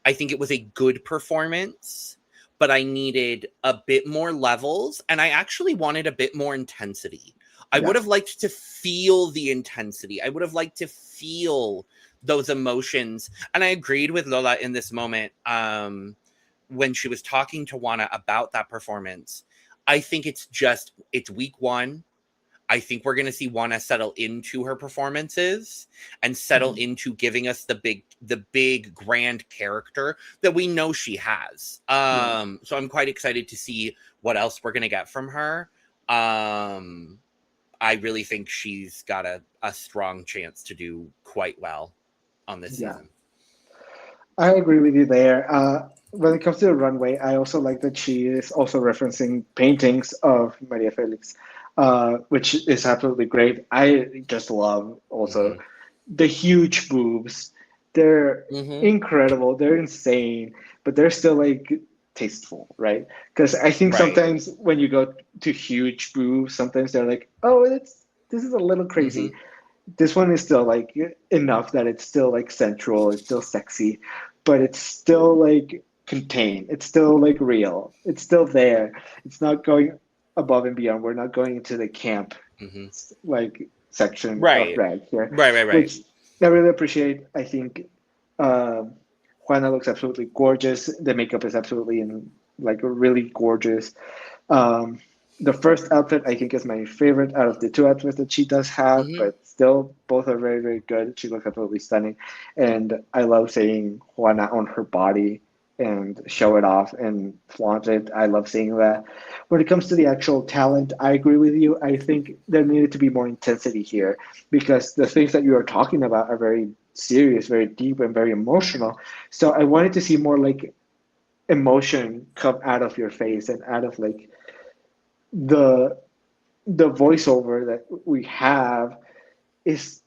I think it was a good performance, but I needed a bit more levels, and I actually wanted a bit more intensity. I would yeah, have liked to feel the intensity. I would have liked to feel those emotions. And I agreed with Lola in this moment when she was talking to Juana about that performance. I think it's week one. I think we're going to see Juana settle into her performances and settle into giving us the big grand character that we know she has. So I'm quite excited to see what else we're going to get from her. I really think she's got a strong chance to do quite well on this season. I agree with you there. When it comes to the runway, I also like that she is also referencing paintings of Maria Felix, which is absolutely great. I just love also the huge boobs. They're incredible. They're insane, but they're still like tasteful, right? Because I think sometimes when you go to huge boobs, sometimes they're like, oh, this is a little crazy. This one is still like enough that it's still like sensual, it's still sexy, but it's still like contained. It's still like real. It's still there. It's not going above and beyond. We're not going into the camp like section of drag here. Right. Which I really appreciate. I think Juana looks absolutely gorgeous. The makeup is absolutely really gorgeous. The first outfit I think is my favorite out of the two outfits that she does have, but still both are very, very good. She looks absolutely stunning. And I love seeing Juana on her body and show it off and flaunt it. I love seeing that. When it comes to the actual talent, I agree with you. I think there needed to be more intensity here because the things that you are talking about are very serious, very deep, and very emotional. So I wanted to see more like emotion come out of your face and out of like the voiceover that we have is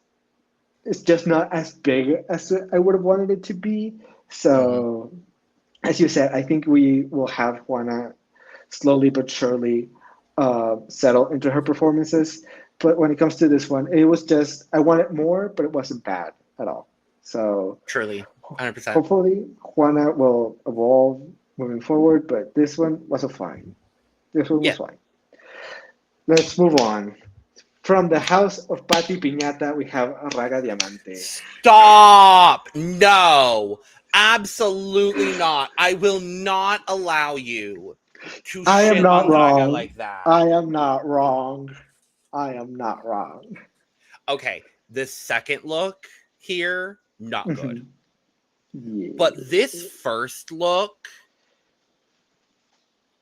just not as big as I would have wanted it to be. So as you said, I think we will have Juana slowly but surely settle into her performances. But when it comes to this one, it was just I wanted more, but it wasn't bad at all. So truly, 100%. Hopefully, Juana will evolve moving forward. But this one was fine. This one was fine. Let's move on. From the house of Pati Piñata, we have Raga Diamante. Stop! No! Absolutely not. I will not allow you to shit on Raga like that. I am not wrong. I am not wrong. Okay, the second look here, not good. But this first look,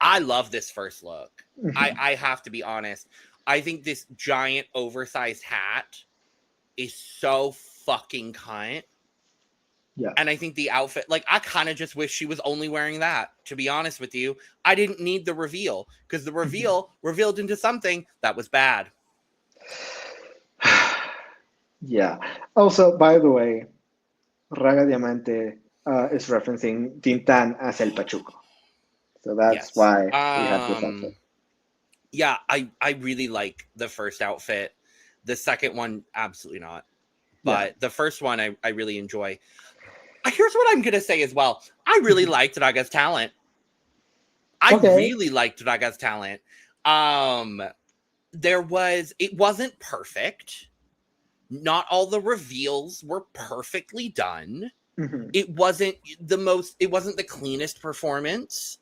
I love this first look. I have to be honest. I think this giant oversized hat is so fucking cunt. Yeah. And I think the outfit, like, I kind of just wish she was only wearing that, to be honest with you. I didn't need the reveal, because the reveal revealed into something that was bad. Yeah. Also, by the way, Raga Diamante is referencing Tintan as El Pachuco. So that's why we have this outfit. Yeah, I really like the first outfit. The second one, absolutely not. But the first one, I really enjoy. Here's what I'm going to say as well. I really liked Draga's talent. I really liked Draga's talent. It wasn't perfect. Not all the reveals were perfectly done. It wasn't the cleanest performance.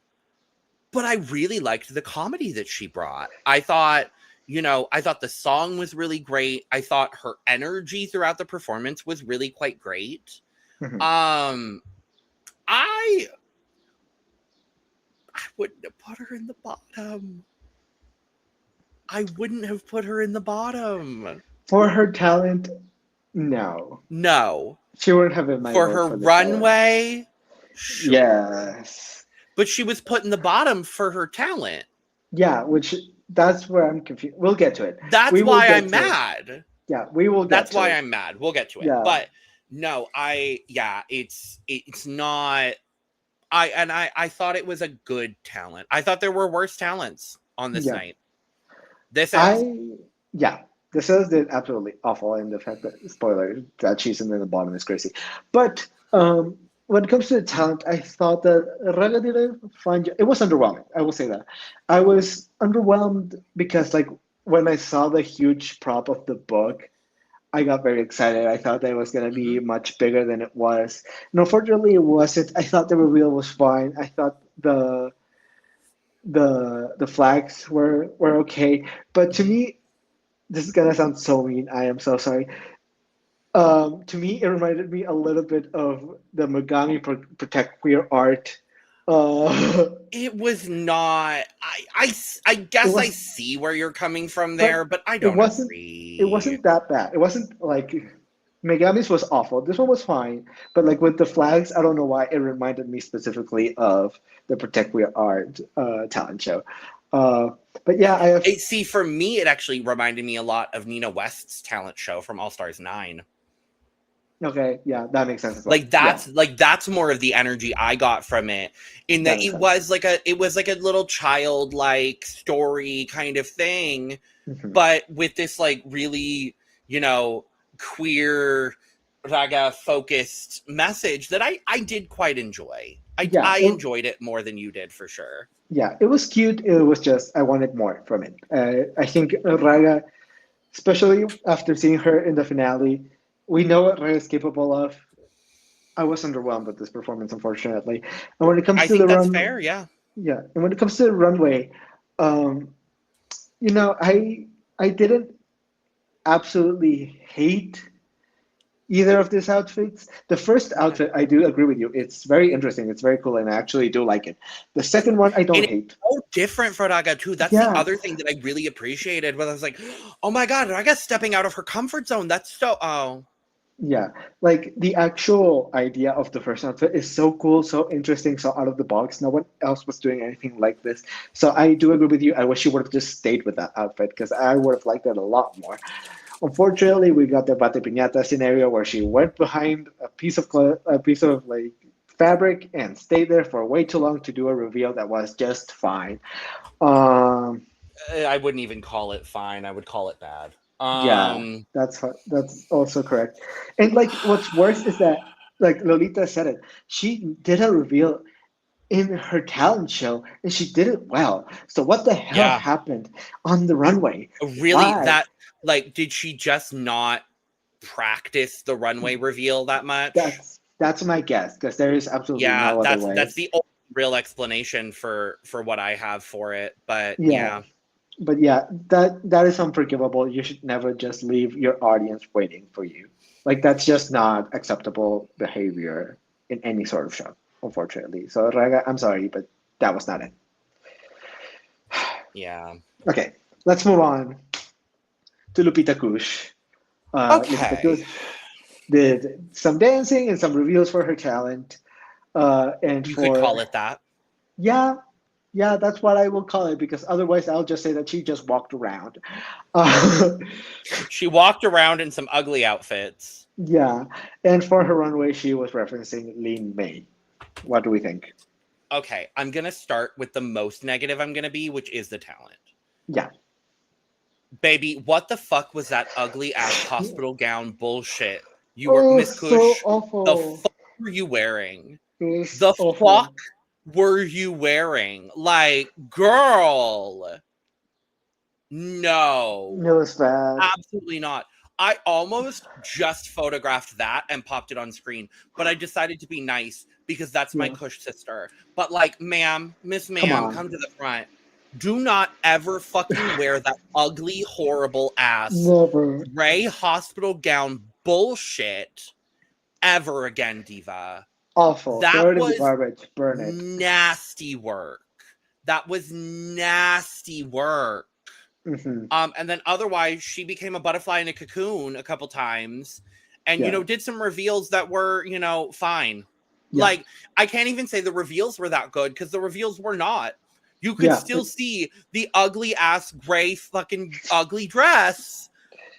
But I really liked the comedy that she brought. I thought the song was really great. I thought her energy throughout the performance was really quite great. I wouldn't have put her in the bottom. I wouldn't have put her in the bottom. For her talent, no. No. She wouldn't have been my For her runway, sure. Yes. But she was put in the bottom for her talent. Yeah, that's where I'm confused. We'll get to it. That's why I'm mad. Yeah, we will get That's why I'm mad. We'll get to it. Yeah. But no, it's not. I thought it was a good talent. I thought there were worse talents on this night. Deseos did absolutely awful, and the fact that spoiler that she's in the bottom is crazy. But when it comes to the talent, I thought that Raga did a fine job. It was underwhelming. I will say that. I was underwhelmed because, like, when I saw the huge prop of the book, I got very excited. I thought that it was going to be much bigger than it was. And unfortunately, it wasn't. I thought the reveal was fine. I thought the flags were okay. But to me, this is gonna sound so mean. I am so sorry. To me, it reminded me a little bit of the Megami Protect Queer art. Uh, It was not. I it guess I was, see where you're coming from but there, but I it don't wasn't. It agree. wasn't that bad. It wasn't like Megami's was awful. This one was fine, but like with the flags, I don't know why it reminded me specifically of the Protect Queer Art talent show. Uh, but yeah, I have. See, for me, it actually reminded me a lot of Nina West's talent show from All Stars 9. Okay, yeah, that makes sense as well. Like Yeah, that's more of the energy I got from it, in that that makes sense. it was like a little childlike story kind of thing, Hmm. but with this like really, you know, queer raga focused message that I did quite enjoy. Yeah, I enjoyed it more than you did, for sure. yeah, it was cute. It was just I wanted more from it. I think Raga, especially after seeing her in the finale, we know what Raga is capable of. I was underwhelmed with this performance, unfortunately. And when it comes I to the think that's run, fair. Yeah. yeah, and when it comes to the runway, um, you know, I didn't absolutely hate either of these outfits. The first Okay. outfit, I do agree with you. It's very interesting. It's very cool, and I actually do like it. The second one, I And don't it's hate. so different for Raga too. That's the Yeah, other thing that I really appreciated. Where I was like, "Oh my god, Raga's stepping out of her comfort zone." That's so. Oh, yeah. Like the actual idea of the first outfit is so cool, so interesting, so out of the box. No one else was doing anything like this. So I do agree with you. I wish you would have just stayed with that outfit because I would have liked it a lot more. Unfortunately, we got the Bate Piñata scenario where she went behind a piece of like fabric and stayed there for way too long to do a reveal that was just fine. Um, I wouldn't even call it fine. I would call it bad. yeah, that's also correct. And like, what's worse is that like Lolita said it, she did a reveal in her talent show and she did it well. So what the hell Yeah, happened on the runway? really. Why? That like, did she just not practice the runway reveal that much? That's my guess because there is absolutely Yeah, no other way. that's the only real explanation for what I have for it. But Yeah, yeah, but yeah, that is unforgivable. You should never just leave your audience waiting for you. Like that's just not acceptable behavior in any sort of show, unfortunately. So Raga, I'm sorry, but that was not it. yeah. Okay, let's move on to Lupita Kush. Lupita Okay, Kush did some dancing and some reviews for her talent. And you could for call it that. yeah, yeah, that's what I will call it because otherwise I'll just say that she just walked around. Uh, She walked around in some ugly outfits. Yeah, and for her runway, she was referencing Lean May. What do we think? Okay, I'm gonna start with the most negative I'm gonna be, which is the talent. Yeah, Baby, what the fuck was that ugly ass hospital gown bullshit? You were oh, Miss so Kush. The awful. fuck were you wearing? It was The fuck awful. were you wearing? Like, girl, It no, was bad. absolutely not. I almost just photographed that and popped it on screen, but I decided to be nice because that's my Yeah, Kush sister. But like, ma'am, Miss come Ma'am, on. come to the front. Do not ever fucking wear that ugly, horrible ass Never. gray hospital gown bullshit ever again, Diva. Awful. That Throw it in the was garbage. Burn it. nasty work. That was nasty work. Hmm. And then otherwise, she became a butterfly in a cocoon a couple times, and Yeah, did some reveals that were fine. yeah, Like, I can't even say the reveals were that good because the reveals were not. You could yeah, still see the ugly ass gray fucking ugly dress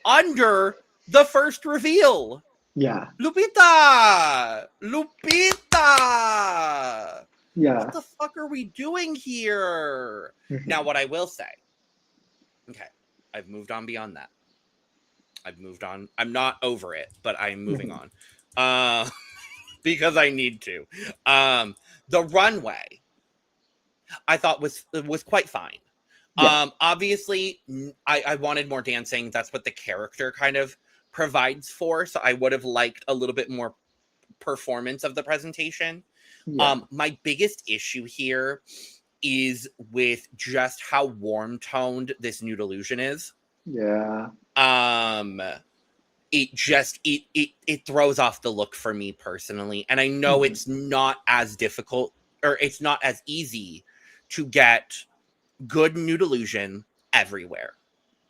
under the first reveal. yeah, Lupita! Lupita! yeah. What the fuck are we doing here? Now, Hmm. what I will say, okay, I've moved on beyond that. I've moved on. I'm not over it, but I'm moving Hmm. on. Uh, because I need to. The runway I thought was quite fine. Yeah, Obviously, I wanted more dancing. That's what the character kind of provides for. So I would have liked a little bit more performance of the presentation. yeah, My biggest issue here is with just how warm toned this nude illusion is. Yeah. It just it throws off the look for me personally, and I know it's not as difficult, or it's not as easy to get good nude illusion everywhere.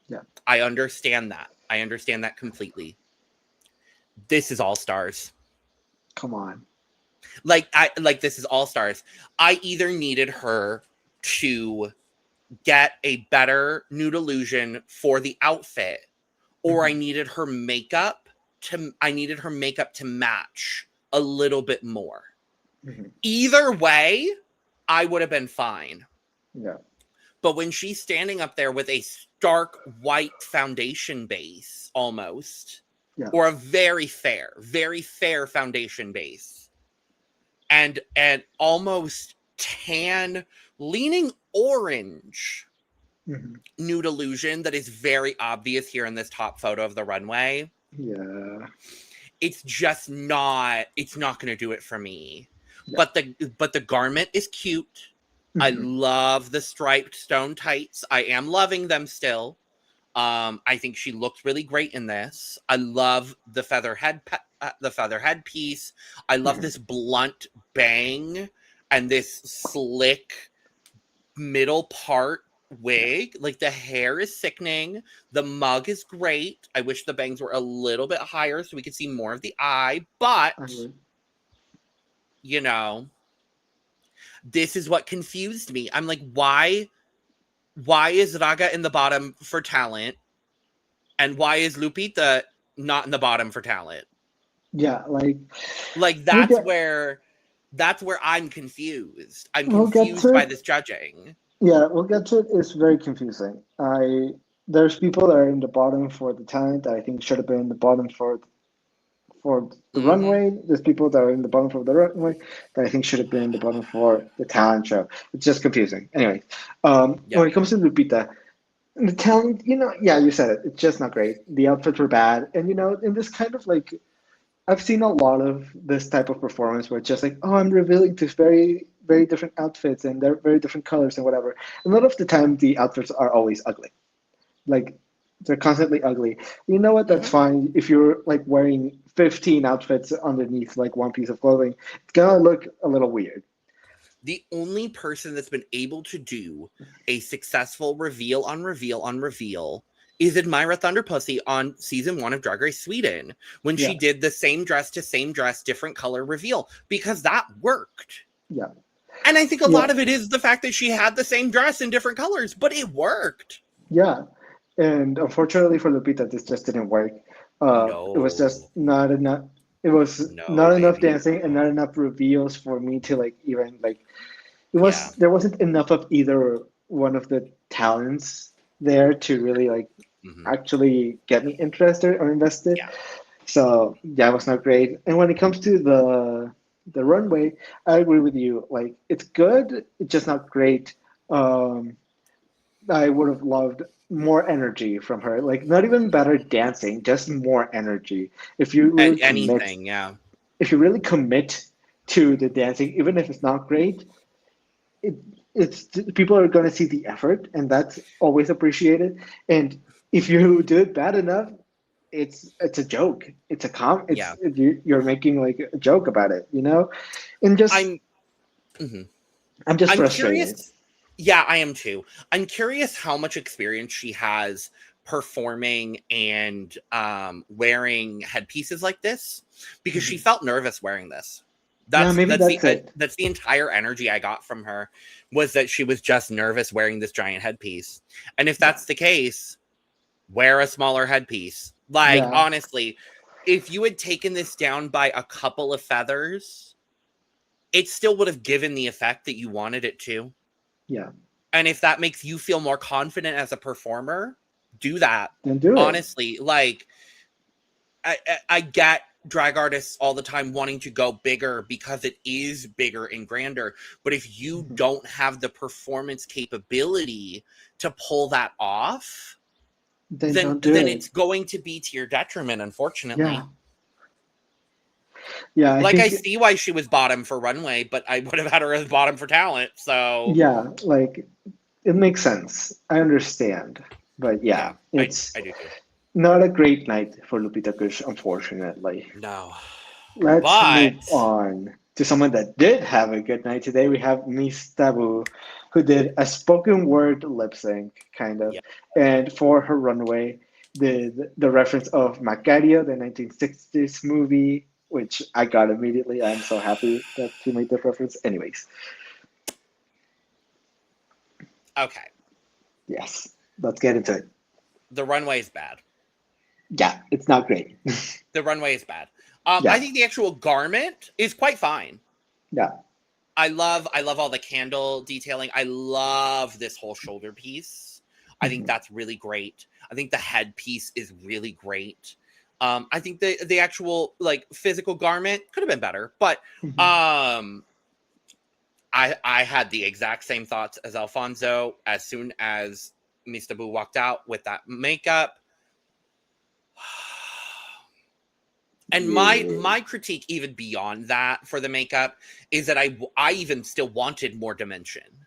Yeah. I understand that completely. This is All Stars. Come on. This is All Stars. I either needed her to get a better nude illusion for the outfit, or I needed her makeup to match a little bit more. Either way, I would have been fine. Yeah. But when she's standing up there with a stark white foundation base, almost, or a very fair foundation base, and almost tan, leaning orange nude illusion that is very obvious here in this top photo of the runway. Yeah. It's just not, it's not going to do it for me. Yeah. But the garment is cute. I love the striped stone tights. I am loving them still. I think she looks really great in this. I love the feather headpiece. I love this blunt bang and this slick middle part wig. Like, the hair is sickening. The mug is great. I wish the bangs were a little bit higher so we could see more of the eye, but you know, this is what confused me. I'm like, why is Raga in the bottom for talent, and why is Lupita not in the bottom for talent? Yeah, like that's where I'm confused. I'm confused by this judging. Yeah, we'll get to it. It's very confusing. There's people that are in the bottom for the talent that I think should have been in the bottom for the runway. There's people that are in the bottom for the runway that I think should have been in the bottom for the talent show. It's just confusing. Anyway, when it comes to Lupita, the talent, you said it. It's just not great. The outfits were bad, and in this kind of like, I've seen a lot of this type of performance where it's just like, oh, I'm revealing this very, very different outfits and they're very different colors and whatever. A lot of the time, the outfits are always ugly. Like, they're constantly ugly. You know what? That's fine. If you're like wearing 15 outfits underneath like one piece of clothing, it's gonna look a little weird. The only person that's been able to do a successful reveal on reveal on reveal is Admira Thunderpussy on season 1 of Drag Race Sweden, when she did the same dress to same dress, different color reveal, because that worked. Yeah. And I think a lot of it is the fact that she had the same dress in different colors, but it worked. Yeah. And unfortunately for Lupita, this just didn't work. No. It was just not enough. It was not enough dancing and not enough reveals for me to like even like. It was there wasn't enough of either one of the talents there to really like actually get me interested or invested. Yeah. So it was not great. And when it comes to the runway, I agree with you. Like, it's good, it's just not great. I would have loved more energy from her. Like, not even better dancing, just more energy. If you really if you really commit to the dancing, even if it's not great, it's people are going to see the effort, and that's always appreciated. And if you do it bad enough, it's a joke. It's a you're making like a joke about it, and just I'm just frustrated. Curious. Yeah, I am too. I'm curious how much experience she has performing and wearing headpieces like this, because she felt nervous wearing this. That's the entire energy I got from her, was that she was just nervous wearing this giant headpiece. And if that's the case, wear a smaller headpiece. Like, honestly, if you had taken this down by a couple of feathers, it still would have given the effect that you wanted it to. Yeah. And if that makes you feel more confident as a performer, do that. Then do it. Honestly, like, I get drag artists all the time wanting to go bigger because it is bigger and grander. But if you don't have the performance capability to pull that off, then it's going to be to your detriment, unfortunately. Yeah. I see why she was bottom for runway, but I would have had her as bottom for talent. So yeah, like, it makes sense. I understand. But Yeah, yeah, it's I do too. not a great night for Lupita Kush, unfortunately. No. Let's move But on to someone that did have a good night today. We have Mista Boo, who did a spoken word lip sync, kind of, yeah. and for her runway, did the reference of Macario, the 1960s movie, which I got immediately. I'm so happy that she made the reference. Anyways, Okay. yes, let's get into it. The runway is bad. Yeah, it's not great. The runway is bad. I Yeah, think the actual garment is quite fine. yeah, I love all the candle detailing. I love this whole shoulder piece. I think mhm, that's really great. I think the headpiece is really great. I think the actual like physical garment could have been better, but mhm. um, I had the exact same thoughts as Alfonso as soon as Mista Boo walked out with that makeup. And Yeah, my critique even beyond that for the makeup is that I even still wanted more dimension.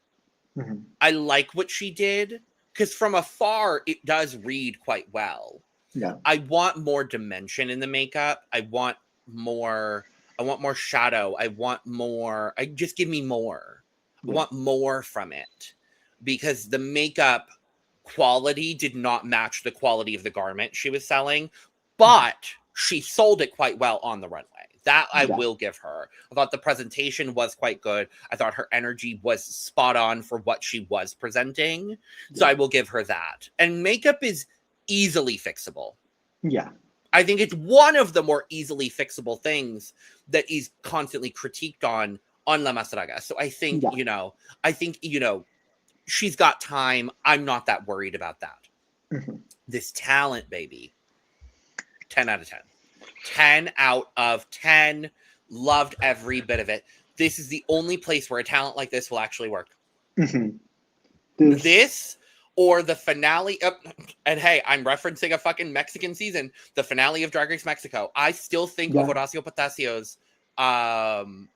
mhm, I like what she did because from afar it does read quite well. yeah, I want more dimension in the makeup. More I want more shadow. I just give me more. I yeah, want more from it because the makeup quality did not match the quality of the garment she was selling, mhm, but she sold it quite well on the runway. That I yeah, will give her. I thought the presentation was quite good. I thought her energy was spot on for what she was presenting. So yeah, I will give her that. And makeup is easily fixable. yeah, I think it's one of the more easily fixable things that is constantly critiqued on La Mastraga. So yeah. I think, she's got time. I'm not that worried about that. Mhm. This talent, baby, 10 out of 10. 10 out of 10. Loved every bit of it. This is the only place where a talent like this will actually work. Mhm. This, This or the finale of, and hey, I'm referencing a fucking Mexican season, the finale of Drag Race Mexico. I still think of yeah, Horacio Patasio's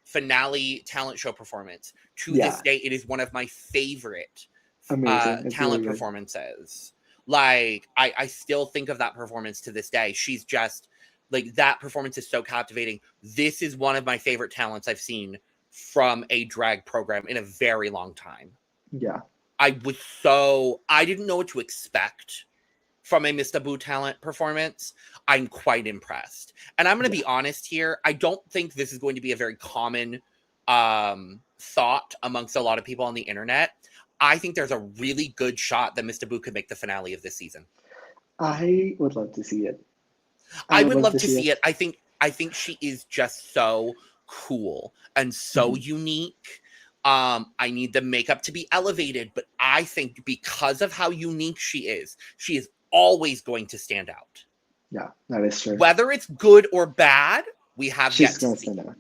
finale talent show performance. To this yeah, day, it is one of my favorite amazing. It's really talent good. performances. Like, I still think of that performance to this day. She's just like, that performance is so captivating. This is one of my favorite talents I've seen from a drag program in a very long time. Yeah, I didn't know what to expect from a Mista Boo talent performance. I'm quite impressed. And I'm going to yeah, be honest here. I don't think this is going to be a very common thought amongst a lot of people on the internet. I think there's a really good shot that Mista Boo could make the finale of this season. I would love to see it. I I would would love love to to see see it. it. I think she is just so cool and so Mhm. unique. I need the makeup to be elevated, but I think because of how unique she is always going to stand out. Yeah, that is true. Whether it's good or bad, we have She's yet to gonna see. stand out.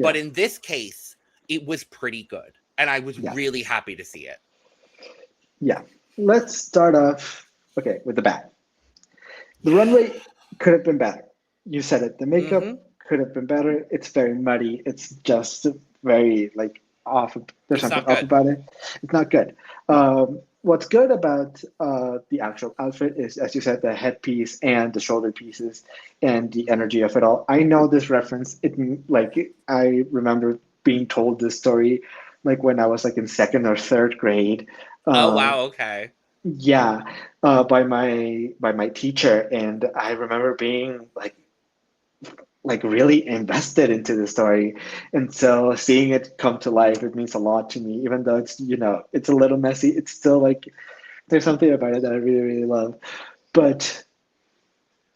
But Yeah, in this case, it was pretty good. And I was yeah, really happy to see it. yeah. Let's start off. Okay, with the bad. The runway could have been better. You said it. The makeup Mm-hmm. could have been better. It's very muddy. It's just very like off. There's It's something not off good. about it. It's not good. What's good about the actual outfit is, as you said, the headpiece and the shoulder pieces and the energy of it all. I know this reference. It like I remember being told this story like when I was like in second or third grade. Oh, Uh, wow. Okay. yeah, by my teacher, and I remember being like really invested into the story, and so seeing it come to life, it means a lot to me. Even though it's it's a little messy, it's still like there's something about it that I really love. But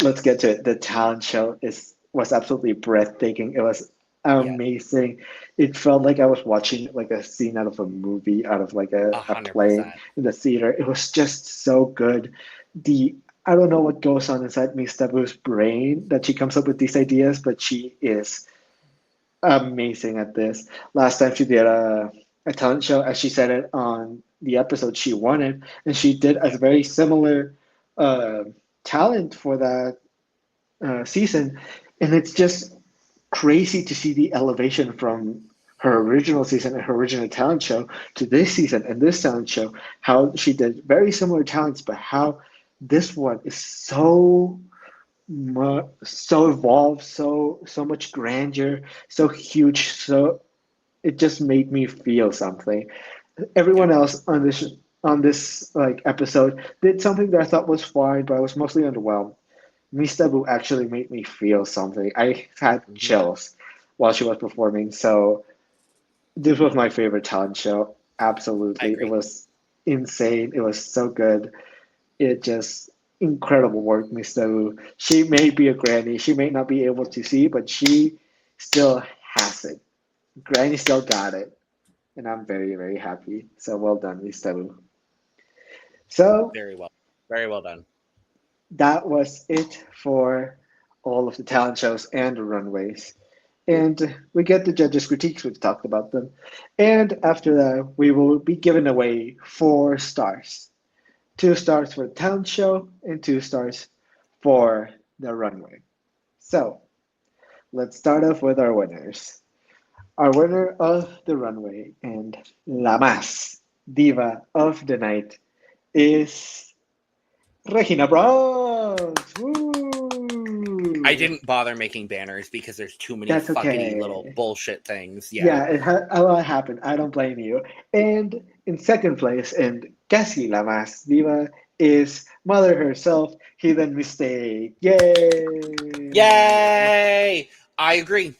let's get to it. The talent show is was absolutely breathtaking. It was Yeah. amazing. It felt like I was watching like a scene out of a movie, out of like a play 100%. in the theater. It was just so good. The I don't know what goes on inside Miss Tabu's brain that she comes up with these ideas, but she is amazing at this. Last time she did a talent show, as she said it on the episode, she won it, and she did a Yeah. very similar uh, talent for that season, and it's just crazy to see the elevation from her original season and her original talent show to this season and this talent show, how she did very similar talents, but how this one is so evolved, so much grandeur, so huge, so it just made me feel something. Everyone else on this like episode did something that I thought was fine, but I was mostly underwhelmed. Mista Boo actually made me feel something. I had chills while she was performing. So this was my favorite talent show. Absolutely. It was insane. It was so good. It just incredible work, Mista Boo. She may be a granny. She may not be able to see, but she still has it. Granny still got it. And I'm very, very happy. So well done, Mista Boo. So very well done. That was it for all of the talent shows and the runways. And we get the judges' critiques, we've talked about them. And after that, we will be giving away 4 stars. 2 stars for the talent show and 2 stars for the runway. So let's start off with our winners. Our winner of the runway and La Mas Diva of the night is Regina Bronx. Woo! I didn't bother making banners because there's too many fucking little bullshit things. Yeah, a lot happened. I don't blame you. And in second place, and casi la más diva, is Mother herself, Hidden Mistake. Yay! Yay! I agree.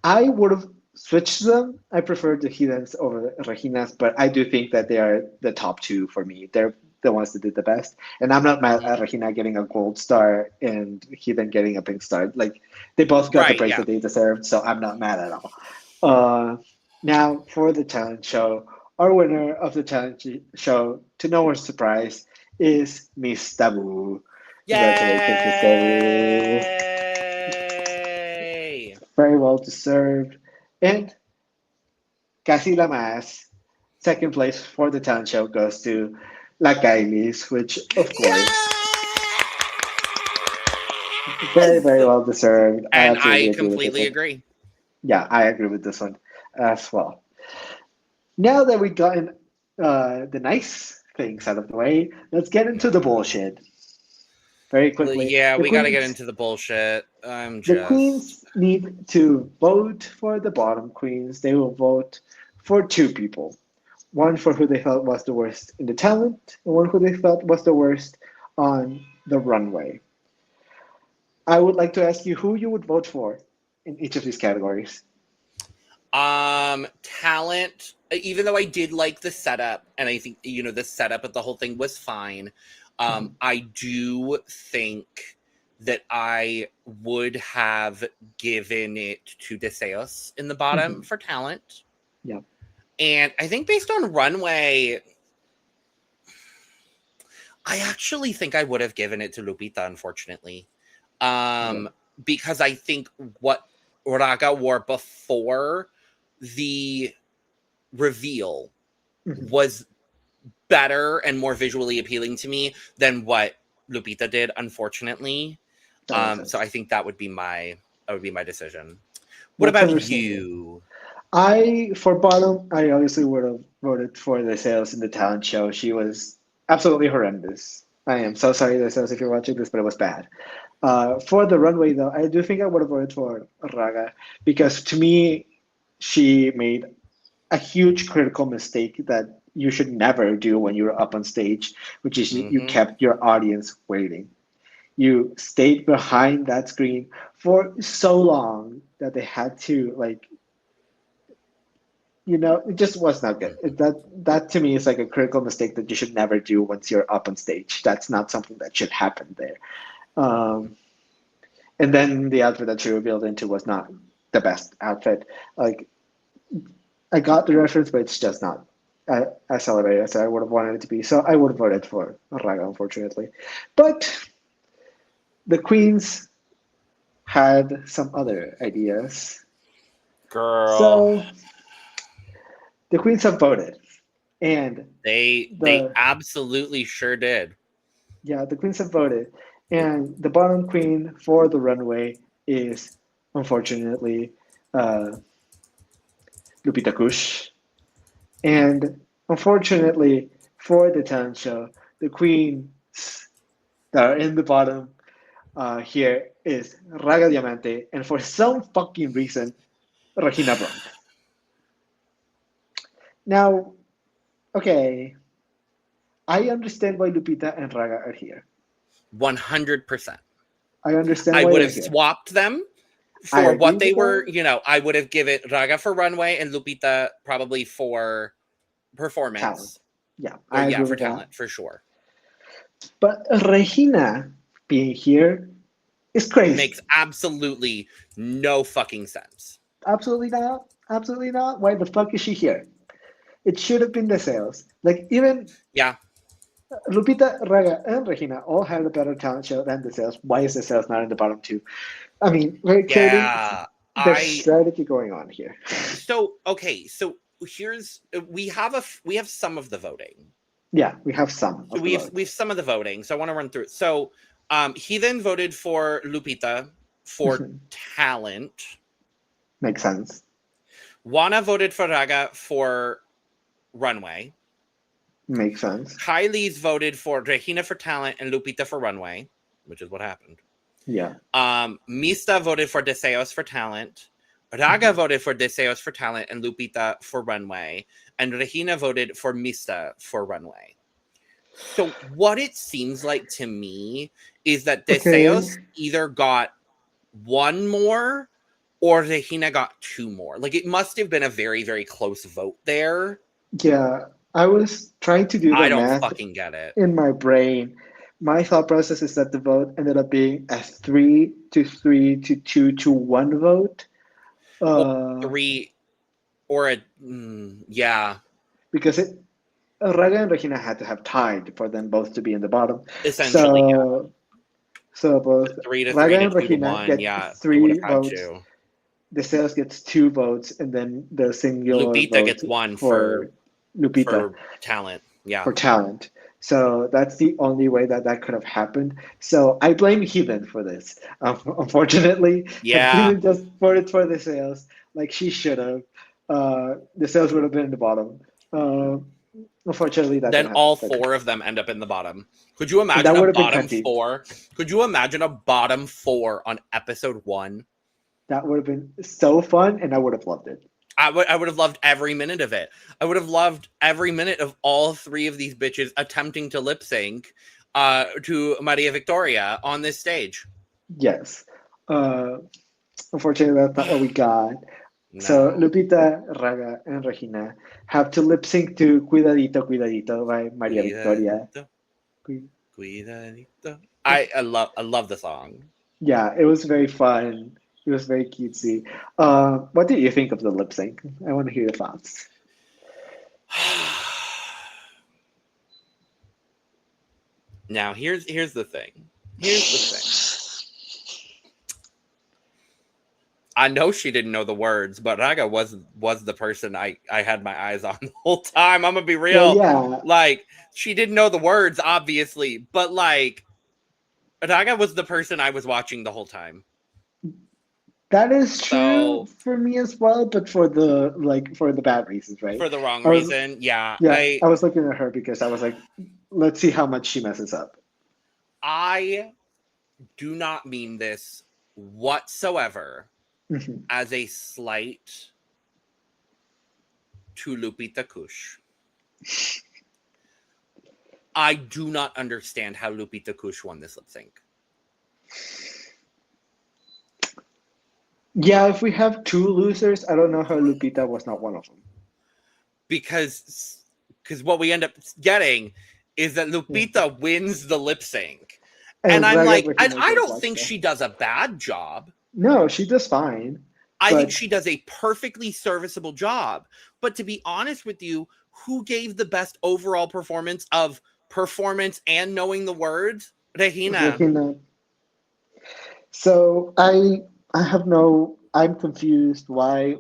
I would have switched them. I prefer the Hiddens over Regina's, but I do think that they are the top 2 for me. They're the ones that did the best. And I'm not mad at Regina getting a gold star and Hidden getting a pink star. Like, they both got the praise that they deserved, so I'm not mad at all. Now, for the talent show, our winner of the talent show, to no one's surprise, is Mista Boo. Congratulations, Mista Boo. Very well deserved. And casi la más, second place for the talent show goes to La Kyliezz, which, of course, very, very well deserved. And I completely agree. Yeah, I agree with this one as well. Now that we've gotten the nice things out of the way, let's get into the bullshit. Very quickly. Yeah, we got to get into the bullshit. The queens need to vote for the bottom queens. They will vote for 2 people. One for who they felt was the worst in the talent, and one who they felt was the worst on the runway. I would like to ask you who you would vote for in each of these categories. Talent, even though I did like the setup, and I think, the setup of the whole thing was fine, I do think that I would have given it to Deseos in the bottom for talent. Yeah. And I think based on runway, I actually think I would have given it to Lupita, unfortunately. Because I think what Raga wore before the reveal was better and more visually appealing to me than what Lupita did, unfortunately. So I think that would be my decision. What about you? For bottom, I obviously would have voted for the sales in the talent show. She was absolutely horrendous. I am so sorry, the sales, if you're watching this, but it was bad. For the runway, though, I do think I would have voted for Raga because to me, she made a huge critical mistake that you should never do when you're up on stage, which is you kept your audience waiting. You stayed behind that screen for so long that they had to it just was not good. That to me is like a critical mistake that you should never do once you're up on stage. That's not something that should happen there. And then the outfit that she revealed into was not the best outfit. Like, I got the reference, but it's just not as celebrated as I would have wanted it to be. So I would have voted for Raga, unfortunately. But the queens had some other ideas. Girl. So the queens have voted, and they absolutely sure did. Yeah, the queens have voted, and the bottom queen for the runway is unfortunately Lupita Kush. And unfortunately for the talent show, the queens that are in the bottom here is Raga Diamante, and for some fucking reason, Regina Bronx. Now, okay, I understand why Lupita and Raga are here. 100%. I understand I why would they're have here. swapped them I for agree what they with were, that. I would have given Raga for runway and Lupita probably for Talent. performance. Yeah, Or I agree for with that. talent, for sure. But Regina being here is crazy. Makes absolutely no fucking sense. Absolutely not. Absolutely not. Why the fuck is she here? It should have been the sales. Like, even Yeah. Lupita, Raga, and Regina all had a better talent show than the sales. Why is the sales not in the bottom two? I mean, very clearly, Yeah. there's strategy going on here. So here's we have some of the voting. Yeah, we have some. So we have some of the voting. So I want to run through it. So he then voted for Lupita for talent. Makes sense. Juana voted for Raga for runway. Makes sense. Kyliezz voted for Regina for talent and Lupita for runway, which is what happened. Yeah. Mista voted for Deseos for talent. Raga voted for Deseos for talent and Lupita for runway. And Regina voted for Mista for runway. So what it seems like to me is that Deseos either got one more or Regina got two more. Like, it must have been a very, very close vote there. Yeah, I was trying to do the I don't math fucking get it. in my brain. My thought process is that the vote ended up being a 3-3 to 2-1 vote. Or three, or yeah. Because Raga and Regina had to have tied for them both to be in the bottom. Essentially, so both 3 to Raga 3 and to 2 to Regina 1. get Yeah, 3 votes. The sales gets 2 votes, and then the singular Lupita vote gets 1 for Lupita for talent. Yeah, for talent. So that's the only way that could have happened. So I blame Heathen for this. Unfortunately, yeah. Heathen just voted for the sales like she should have. The sales would have been in the bottom. Unfortunately, that Then didn't all happen. 4 of them end up in the bottom. Could you imagine That would a have been bottom petty. 4? Could you imagine a bottom 4 on episode 1? That would have been so fun, and I would have loved it. I would have loved every minute of it. I would have loved every minute of all 3 of these bitches attempting to lip sync to Maria Victoria on this stage. Yes. Unfortunately, that's not what we got. No. So Lupita, Raga, and Regina have to lip sync to Cuidadito, Cuidadito by Maria Victoria. Cuidadito. I love the song. Yeah, it was very fun. It was very cutesy. What did you think of the lip sync? I want to hear your thoughts. Now here's the thing. I know she didn't know the words, but Raga was the person I had my eyes on the whole time. I'm gonna be real. Yeah. Like, she didn't know the words, obviously, but like, Raga was the person I was watching the whole time. That is true for me as well, but for the bad reasons, right? For the wrong reason, yeah. Yeah, I was looking at her because I was like, let's see how much she messes up. I do not mean this whatsoever as a slight to Lupita Kush. I do not understand how Lupita Kush won this lip sync. Yeah, if we have 2 losers, I don't know how Lupita was not one of them. Because what we end up getting is that Lupita wins the lip sync. And I'm like, and I don't think she does a bad job. No, she does fine. I think she does a perfectly serviceable job. But to be honest with you, who gave the best overall performance of performance and knowing the words? Regina. So I'm confused why.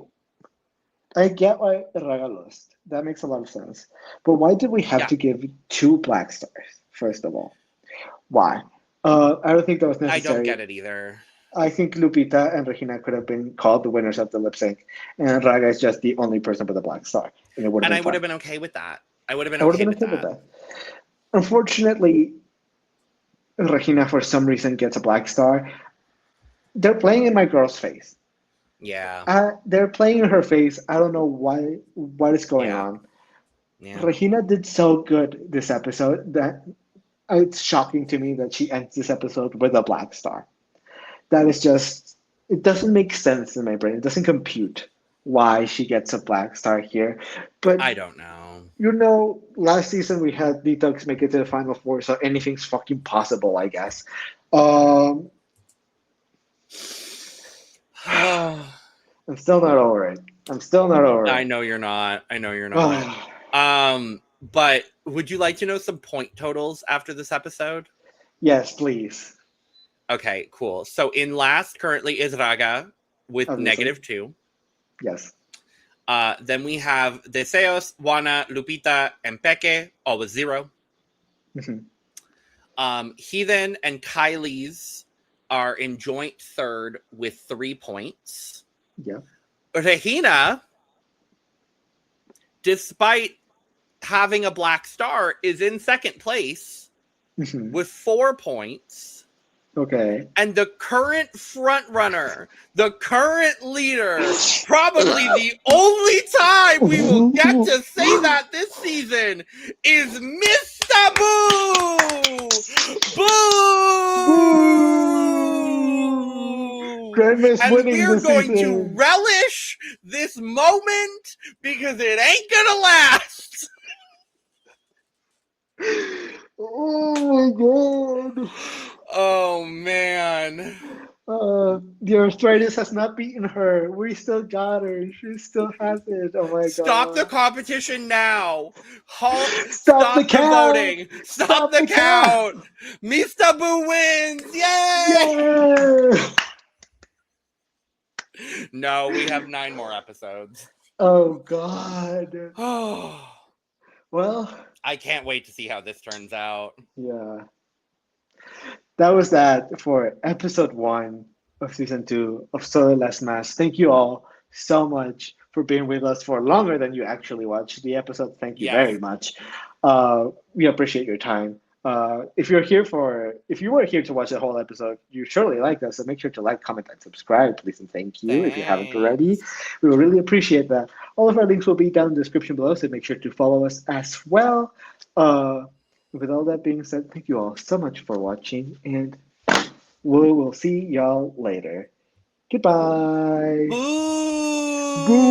I get why Raga lost. That makes a lot of sense. But why did we have to give 2 black stars, first of all? Why? I don't think that was necessary. I don't get it either. I think Lupita and Regina could have been called the winners of the lip sync, and Raga is just the only person with a black star, and it would have And been I would fun. have been okay with that. I would have been I would have okay been with okay with that. that. Unfortunately, Regina, for some reason, gets a black star. They're playing in my girl's face. Yeah. They're playing in her face. I don't know what is going Yeah. on. Yeah. Regina did so good this episode that it's shocking to me that she ends this episode with a black star. That is just, it doesn't make sense in my brain. It doesn't compute why she gets a black star here. But, I don't know. last season we had Detox make it to the final four, so anything's fucking possible, I guess. Um, I'm still not over it. I'm still not over I it. know you're not. But would you like to know some point totals after this episode? Yes, please. Okay, cool. So in last currently is Raga with Obviously. -2. Yes. Then we have Deseos, Juana, Lupita, and Peke, all with 0. Mhm. Heathen and Kyliezz are in joint third with 3 points. Yeah. Regina, despite having a black star, is in second place Mhm. with 4 points. Okay. And the current front runner, the current leader, probably the only time we will get to say that this season is Mista Boo! Boo! Grandma's And winning we're this going season. to relish this moment because it ain't gonna last. Oh my god. Oh man. The arthritis has not beaten her. We still got her. She still has it. Oh my Stop the god. competition now. Halt. Stop the the count. voting. Stop the count. Mista Boo wins. Yay! Yeah. No, we have 9 more episodes. Oh god. Oh, Well, I can't wait to see how this turns out. yeah. That was that for episode 1 of season 2 of Solo Last Mass. Thank you all so much for being with us for longer than you actually watched the episode. Thank you Yes. very much. We appreciate your time. If you were here to watch the whole episode, you surely liked us. So make sure to like, comment, and subscribe, please, and thank you if you haven't already. We will really appreciate that. All of our links will be down in the description below, so make sure to follow us as well. With all that being said, thank you all so much for watching, and we will see y'all later. Goodbye. Boo! Boo!